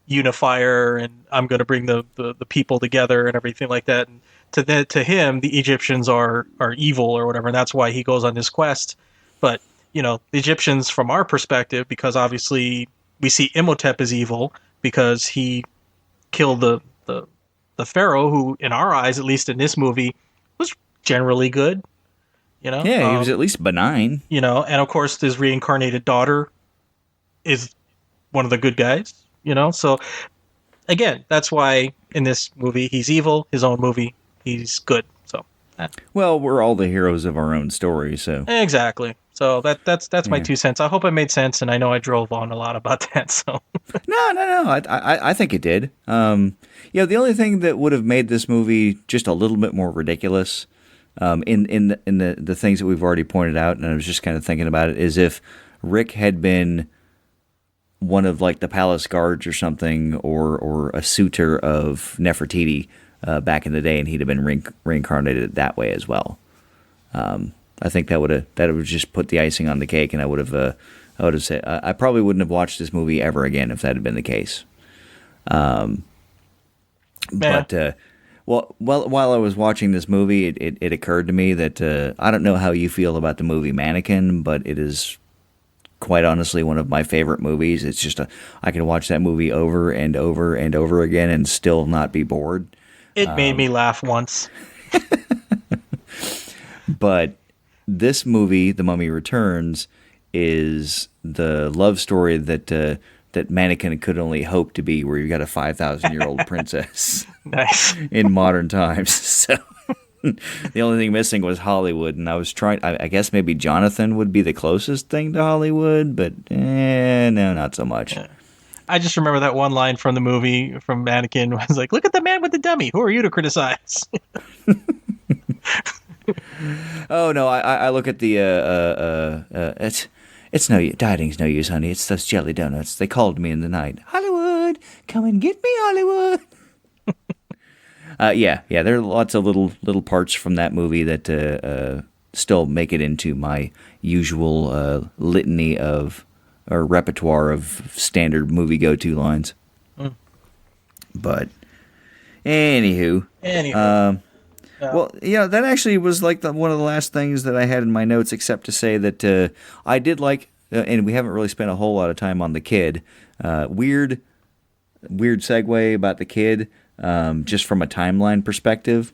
unifier, and I'm going to bring the people together and everything like that. And to him, the Egyptians are evil or whatever, and that's why he goes on this quest. But the Egyptians, from our perspective, because obviously we see Imhotep as evil because he killed the pharaoh, who, in our eyes, at least in this movie, was generally good. Yeah, he was at least benign. And of course his reincarnated daughter is one of the good guys. So again, that's why in this movie he's evil. His own movie, he's good. So well, we're all the heroes of our own story. So exactly. So that's my 2 cents. I hope it made sense, and I know I drove on a lot about that. So no. I think it did. The only thing that would have made this movie just a little bit more ridiculous, in the things that we've already pointed out, and I was just kind of thinking about it, is if Rick had been one of like the palace guards or something, or a suitor of Nefertiti, back in the day, and he'd have been reincarnated that way as well. I think that would just put the icing on the cake, and I would have said I probably wouldn't have watched this movie ever again if that had been the case. But while I was watching this movie, it occurred to me that I don't know how you feel about the movie Mannequin, but it is quite honestly one of my favorite movies. It's just I can watch that movie over and over and over again and still not be bored. It made me laugh once. But this movie, The Mummy Returns, is the love story that Mannequin could only hope to be, where you've got a 5,000-year-old princess. Nice. In modern times. So the only thing missing was Hollywood, and I was trying. I guess maybe Jonathan would be the closest thing to Hollywood, but no, not so much. Yeah. I just remember that one line from the movie from Mannequin was like, "Look at the man with the dummy. Who are you to criticize?" Oh no, I look at the it's no dieting's no use, honey. It's those jelly donuts. They called me in the night. Hollywood, come and get me, Hollywood. Yeah. There are lots of little parts from that movie that still make it into my usual litany of or repertoire of standard movie go-to lines. But anywho. Well, yeah, that actually was like one of the last things that I had in my notes, except to say that I did like, and we haven't really spent a whole lot of time on the kid. Weird segue about the kid, just from a timeline perspective.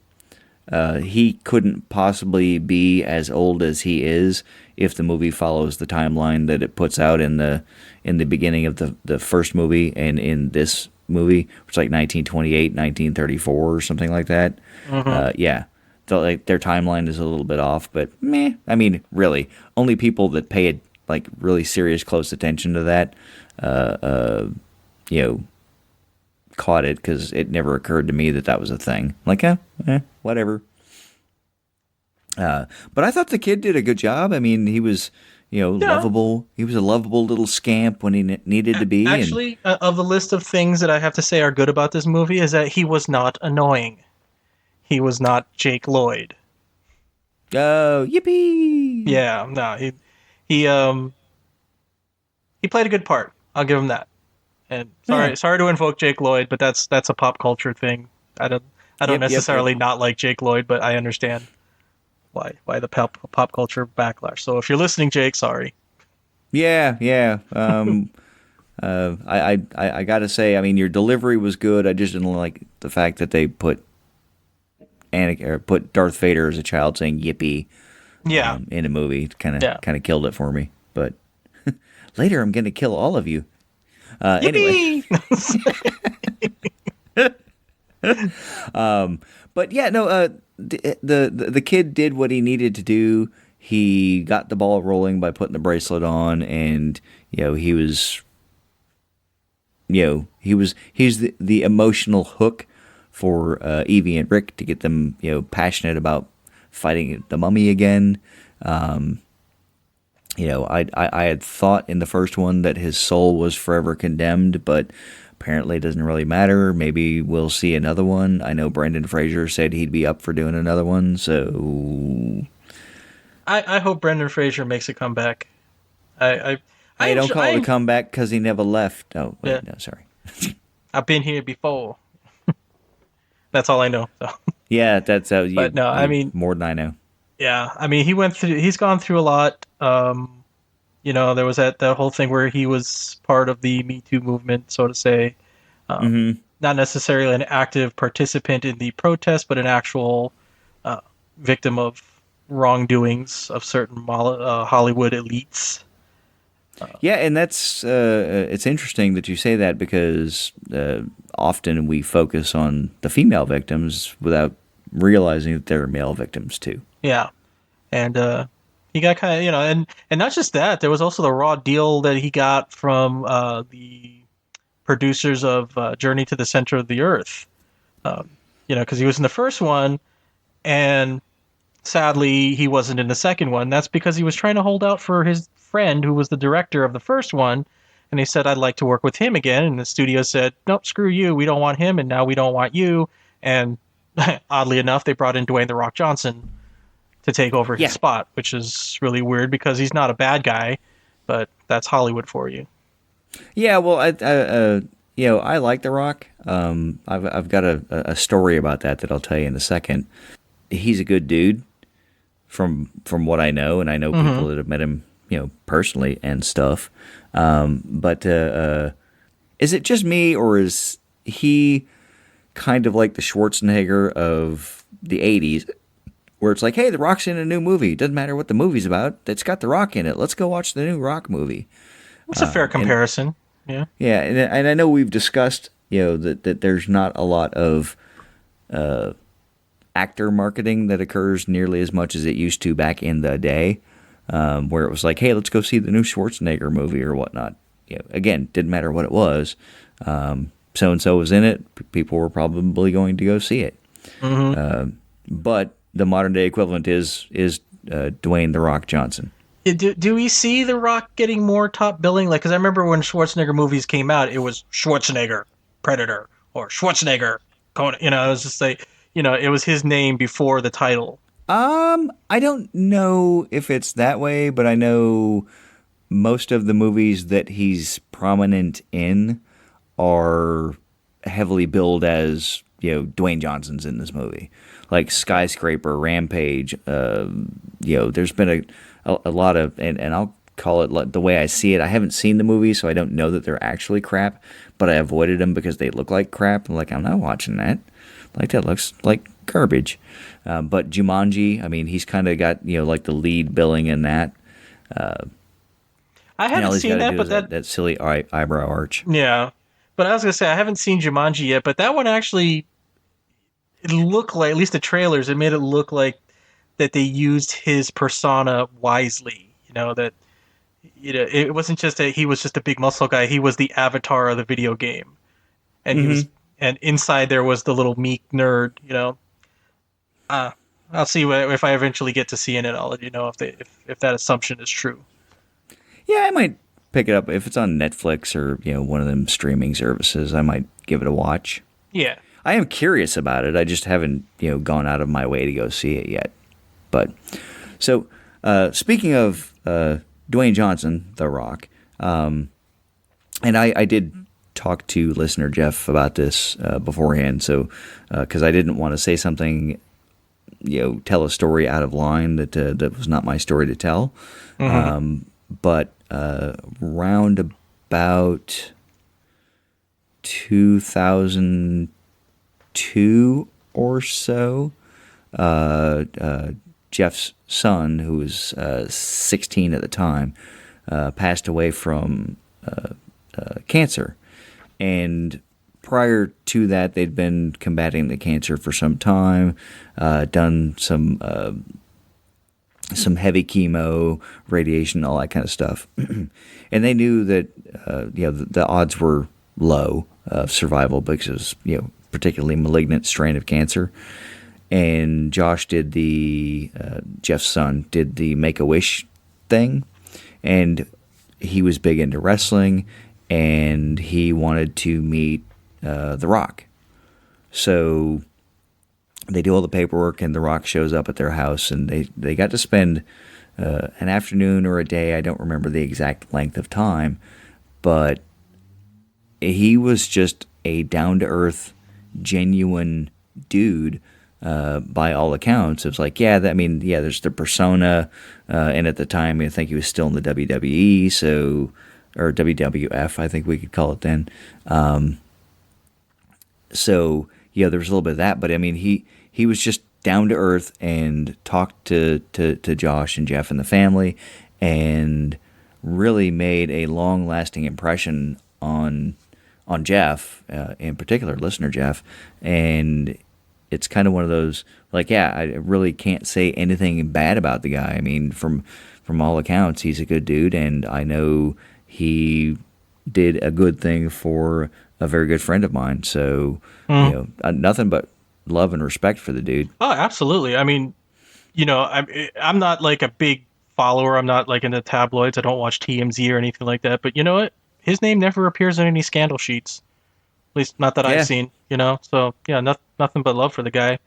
He couldn't possibly be as old as he is if the movie follows the timeline that it puts out in the beginning of the first movie and in this movie, which is like 1928, 1934 or something like that. Yeah. So, like, their timeline is a little bit off, but meh. I mean, really, only people that pay like really serious close attention to that, caught it, because it never occurred to me that was a thing. Like, whatever. But I thought the kid did a good job. I mean, he was, lovable. He was a lovable little scamp when he needed to be. Actually, of the list of things that I have to say are good about this movie is that he was not annoying. He was not Jake Lloyd. Oh, yippee! Yeah, no, he played a good part. I'll give him that. And sorry to invoke Jake Lloyd, but that's a pop culture thing. I don't necessarily not like Jake Lloyd, but I understand why the pop culture backlash. So if you're listening, Jake, sorry. Yeah. I gotta say, I mean, your delivery was good. I just didn't like the fact that they put Darth Vader as a child saying "yippee" in a movie. Kind of killed it for me. But later, I'm gonna kill all of you. Anyway. But yeah, no. The kid did what he needed to do. He got the ball rolling by putting the bracelet on, and he's the emotional hook for Evie and Rick to get them passionate about fighting the mummy again. I had thought in the first one that his soul was forever condemned, but apparently it doesn't really matter. Maybe we'll see another one. I know Brendan Fraser said he'd be up for doing another one, so I hope Brendan Fraser makes a comeback. I don't call it a comeback because he never left. Oh, wait, yeah. No, sorry. I've been here before. That's all I know. So. Yeah, that's how you. But no, I mean more than I know. Yeah, I mean he's gone through a lot. There was that whole thing where he was part of the Me Too movement, so to say. Not necessarily an active participant in the protest, but an actual victim of wrongdoings of certain Hollywood elites. Yeah, and that's it's interesting that you say that, because often we focus on the female victims without realizing that there are male victims too. Yeah, and he got kind of and not just that. There was also the raw deal that he got from the producers of Journey to the Center of the Earth. Because he was in the first one, and sadly he wasn't in the second one. That's because he was trying to hold out for his friend who was the director of the first one, and he said, I'd like to work with him again, and the studio said, nope, screw you, we don't want him, and now we don't want you. And oddly enough, they brought in Dwayne The Rock Johnson to take over his spot, which is really weird because he's not a bad guy, but that's Hollywood for you. Yeah, well, I like The Rock. I've got a story about that I'll tell you in a second. He's a good dude from what I know, and I know people that have met him, personally and stuff. But is it just me, or is he kind of like the Schwarzenegger of the 80s, where it's like, hey, The Rock's in a new movie. Doesn't matter what the movie's about. It's got The Rock in it. Let's go watch the new Rock movie. That's a fair comparison. Yeah. Yeah, and I know we've discussed, that there's not a lot of actor marketing that occurs nearly as much as it used to back in the day, where it was like, hey, let's go see the new Schwarzenegger movie or whatnot. Again, didn't matter what it was. So-and-so was in it. People were probably going to go see it. But the modern day equivalent is Dwayne The Rock Johnson. Do we see The Rock getting more top billing? Like, because I remember when Schwarzenegger movies came out, it was Schwarzenegger Predator or Schwarzenegger Conan. It was just like, it was his name before the title. I don't know if it's that way, but I know most of the movies that he's prominent in are heavily billed as, Dwayne Johnson's in this movie. Like Skyscraper, Rampage, there's been a lot of, and I'll call it the way I see it. I haven't seen the movie, so I don't know that they're actually crap, but I avoided them because they look like crap. I'm like, I'm not watching that. Like, that looks like garbage. But Jumanji, I mean, he's kind of got, like the lead billing in that. I haven't seen that, but that silly eyebrow arch. Yeah. But I was going to say, I haven't seen Jumanji yet, but that one actually, it looked like, at least the trailers, it made it look like that they used his persona wisely. That it wasn't just he was just a big muscle guy. He was the avatar of the video game, and he was, and inside there was the little meek nerd. I'll see if I eventually get to seeing it. I'll let you know if that assumption is true. Yeah, I might pick it up if it's on Netflix or one of them streaming services. I might give it a watch. Yeah, I am curious about it. I just haven't gone out of my way to go see it yet. But so speaking of Dwayne Johnson, The Rock, and I did talk to listener Jeff about this beforehand. So because I didn't want to say something, tell a story out of line that was not my story to tell. But round about 2002 or so, Jeff's son, who was 16 at the time, passed away from cancer. And prior to that, they'd been combating the cancer for some time, done some heavy chemo, radiation, all that kind of stuff. And they knew that the odds were low of survival because it was particularly malignant strain of cancer. And Josh did Jeff's son did the Make-A-Wish thing, and he was big into wrestling, and he wanted to meet The Rock. So they do all the paperwork, and The Rock shows up at their house, and they got to spend an afternoon or a day. I don't remember the exact length of time, but he was just a down-to-earth, genuine dude. By all accounts, it was like, there's the persona, and at the time, I think he was still in the WWE, or WWF, I think we could call it then. So there was a little bit of that, but I mean, he was just down to earth and talked to Josh and Jeff and the family, and really made a long lasting impression on Jeff, in particular, listener Jeff, and it's kind of one of those, like, I really can't say anything bad about the guy. I mean, from all accounts, he's a good dude, and I know he did a good thing for a very good friend of mine. So, nothing but love and respect for the dude. Oh, absolutely. I mean, I'm not like a big follower. I'm not like in the tabloids. I don't watch TMZ or anything like that. But you know what? His name never appears in any scandal sheets. At least not that I've seen, So, yeah, nothing but love for the guy.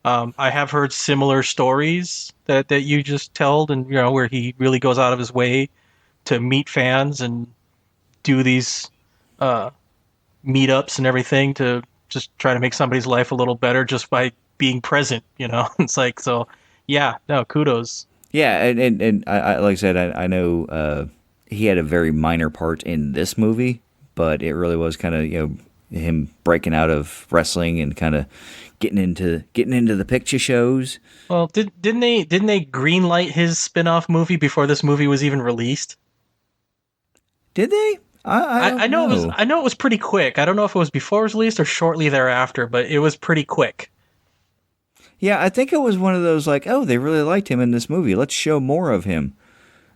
I have heard similar stories that you just told, and where he really goes out of his way to meet fans and do these uh, meetups and everything to just try to make somebody's life a little better just by being present. It's like, so yeah, no, kudos. Yeah, and I like I said, I know he had a very minor part in this movie, but it really was kind of him breaking out of wrestling and kind of getting into the picture shows. Well, didn't they greenlight his spin-off movie before this movie was even released? Did they? I don't know know. I know it was pretty quick. I don't know if it was before it was released or shortly thereafter, but it was pretty quick. Yeah, I think it was one of those like, oh, they really liked him in this movie. Let's show more of him.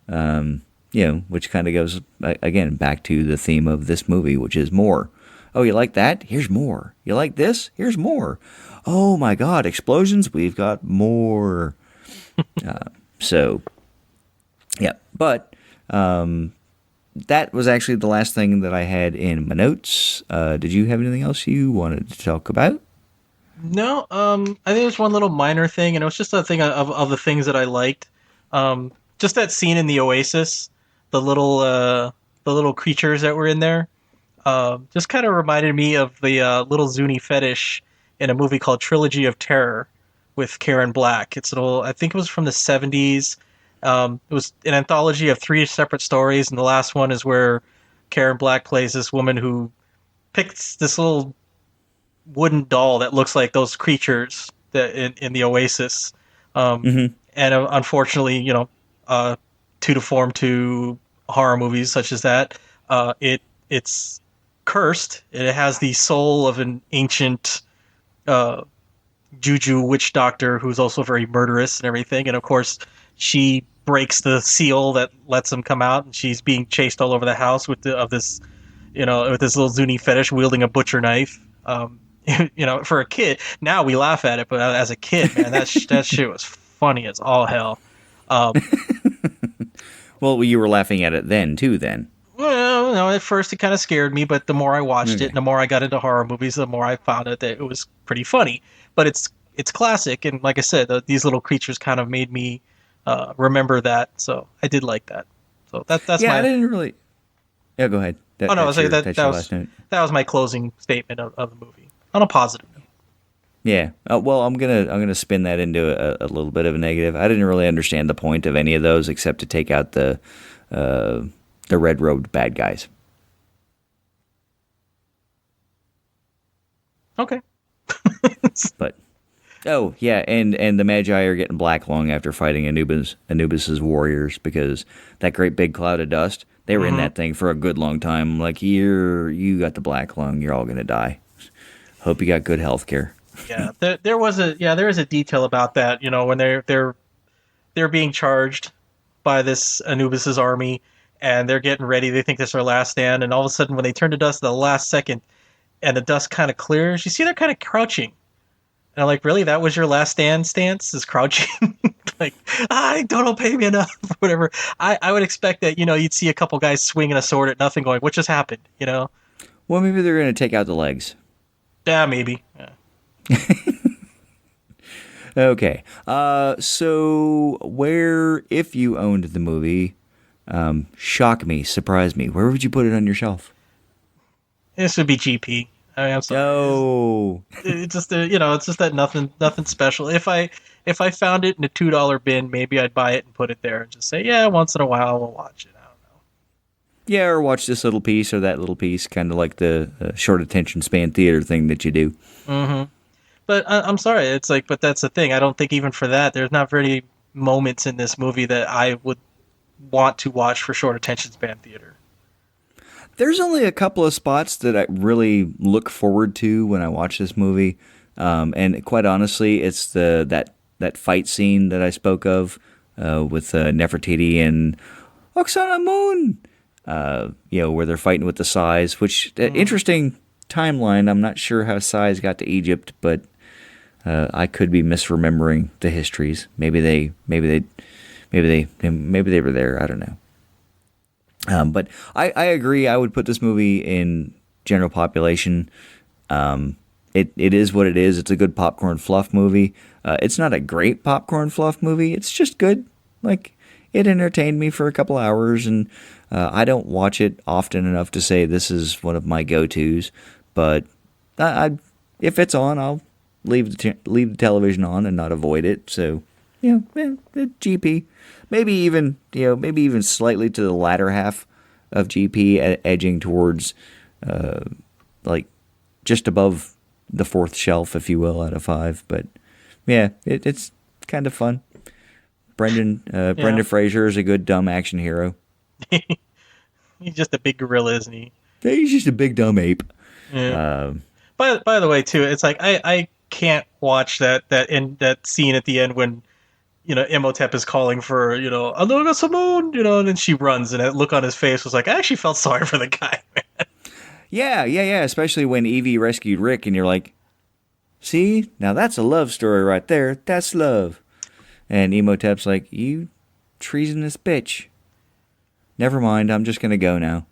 Which kind of goes again back to the theme of this movie, which is more. Oh, you like that? Here's more. You like this? Here's more. Oh my God, explosions! We've got more. So, yeah, but that was actually the last thing that I had in my notes. Did you have anything else you wanted to talk about? No, I think there's one little minor thing, and it was just a thing of the things that I liked. Just that scene in the Oasis, the little creatures that were in there, just kind of reminded me of the little Zuni fetish in a movie called Trilogy of Terror with Karen Black. I think it was from the 70s. It was an anthology of 3 separate stories, and the last one is where Karen Black plays this woman who picks this little wooden doll that looks like those creatures that in the Oasis. And unfortunately, to deform to horror movies such as that, it's cursed. It has the soul of an ancient juju witch doctor who's also very murderous and everything. And of course, she breaks the seal that lets him come out, and she's being chased all over the house with this little Zuni fetish wielding a butcher knife. For a kid, now we laugh at it, but as a kid, man, that shit was funny as all hell. Well, you were laughing at it then too. Then. Well, no, at first it kind of scared me, but the more I watched it, and the more I got into horror movies, the more I found that it was pretty funny. But it's classic, and like I said, these little creatures kind of made me remember that, so I did like that. So that's yeah, my. I didn't really. Yeah, go ahead. I was saying that was my closing statement of the movie on a positive note. Yeah. Well, I'm gonna spin that into a little bit of a negative. I didn't really understand the point of any of those except to take out the red robed bad guys. Okay. But oh yeah, and the Magi are getting black long after fighting Anubis's warriors, because that great big cloud of dust. They were in that thing for a good long time. Like, you got the black lung. You're all gonna die. Hope you got good health care. Yeah, there is a detail about that. When they're being charged by this Anubis's army, and they're getting ready. They think this is their last stand, and all of a sudden, when they turn to dust at the last second, and the dust kind of clears, you see they're kind of crouching. And I'm like, really? That was your last stand stance? Is crouching? Like, don't pay me enough, or whatever. I would expect that you'd see a couple guys swinging a sword at nothing, going, "What just happened?" Well, maybe they're gonna take out the legs. Yeah, maybe. Yeah. Okay. So if you owned the movie, shock me, surprise me, where would you put it on your shelf? This would be GP. I mean, I'm sorry. No. It's just it's just that nothing special. If I found it in a $2 bin, maybe I'd buy it and put it there and just say, yeah, once in a while we'll watch it. I don't know. Yeah, or watch this little piece or that little piece, kind of like the short attention span theater thing that you do. Mm-hmm. But I'm sorry, it's like, but that's the thing. I don't think even for that, there's not very moments in this movie that I would want to watch for short attention span theater. There's only a couple of spots that I really look forward to when I watch this movie, and quite honestly, it's that fight scene that I spoke of with Nefertiti and Oksana Moon, where they're fighting with the Sais, which interesting timeline. I'm not sure how Sais got to Egypt, but I could be misremembering the histories. Maybe they were there. I don't know. But I agree. I would put this movie in general population. it is what it is. It's a good popcorn fluff movie. It's not a great popcorn fluff movie. It's just good. Like, it entertained me for a couple hours, and I don't watch it often enough to say this is one of my go-tos. But if it's on, I'll leave the television on and not avoid it. So, GP. Maybe even slightly to the latter half of GP, edging towards like just above the fourth shelf, if you will, out of 5. But yeah, it's kind of fun. Brendan Fraser is a good dumb action hero. He's just a big gorilla, isn't he? He's just a big dumb ape. Yeah. By the way, too, it's like I can't watch that scene at the end when Imhotep is calling for Aloga Simone, and then she runs, and that look on his face was like, I actually felt sorry for the guy, man. Yeah. Especially when Evie rescued Rick, and you're like, see, now that's a love story right there. That's love. And Imhotep's like, you treasonous bitch. Never mind, I'm just gonna go now.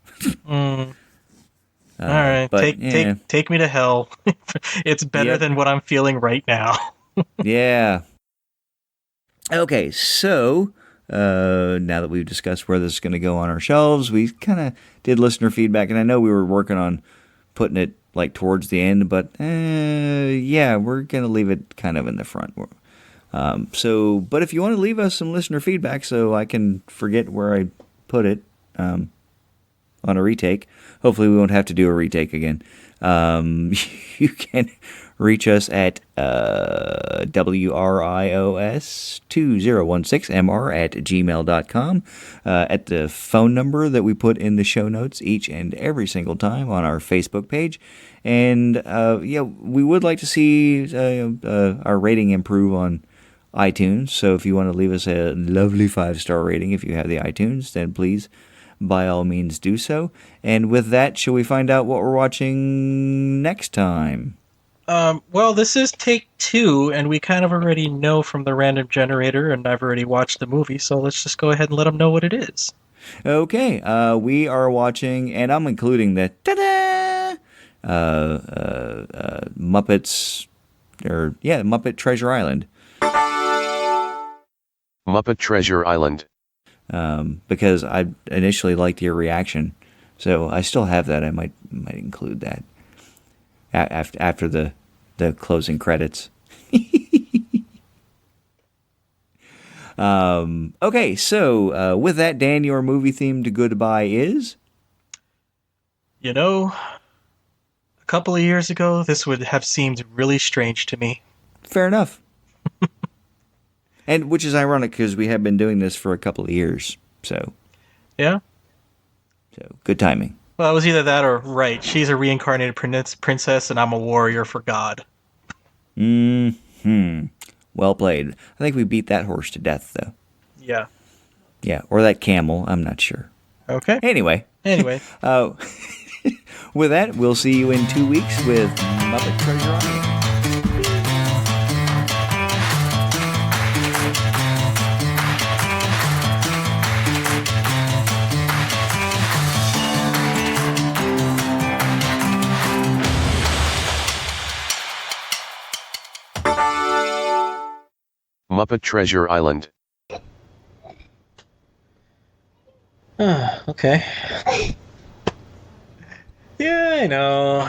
All right, take me to hell. It's better than what I'm feeling right now. Yeah. Okay, so now that we've discussed where this is going to go on our shelves, we kind of did listener feedback, and I know we were working on putting it like towards the end, but we're going to leave it kind of in the front. But if you want to leave us some listener feedback so I can forget where I put it on a retake, hopefully we won't have to do a retake again. You can reach us at WRIOS2016MR@gmail.com, at the phone number that we put in the show notes each and every single time on our Facebook page. And we would like to see our rating improve on iTunes. So if you want to leave us a lovely 5-star rating, if you have the iTunes, then please, by all means, do so. And with that, shall we find out what we're watching next time? Well, this is take 2, and we kind of already know from the random generator, and I've already watched the movie, so let's just go ahead and let them know what it is. Okay, we are watching, and I'm including the Muppets, Muppet Treasure Island. Muppet Treasure Island. Because I initially liked your reaction, so I still have that. I might include that after the closing credits. Okay, so with that, Dan, your movie-themed goodbye is? A couple of years ago, this would have seemed really strange to me. Fair enough. And which is ironic because we have been doing this for a couple of years, so. Yeah. So, good timing. Well, it was either that or, right, she's a reincarnated princess and I'm a warrior for God. Well played. I think we beat that horse to death, though. Yeah. Yeah, or that camel, I'm not sure. Okay. Anyway. With that, we'll see you in 2 weeks with Muppet Treasure Island. Muppet Treasure Island. Okay. Yeah, I know.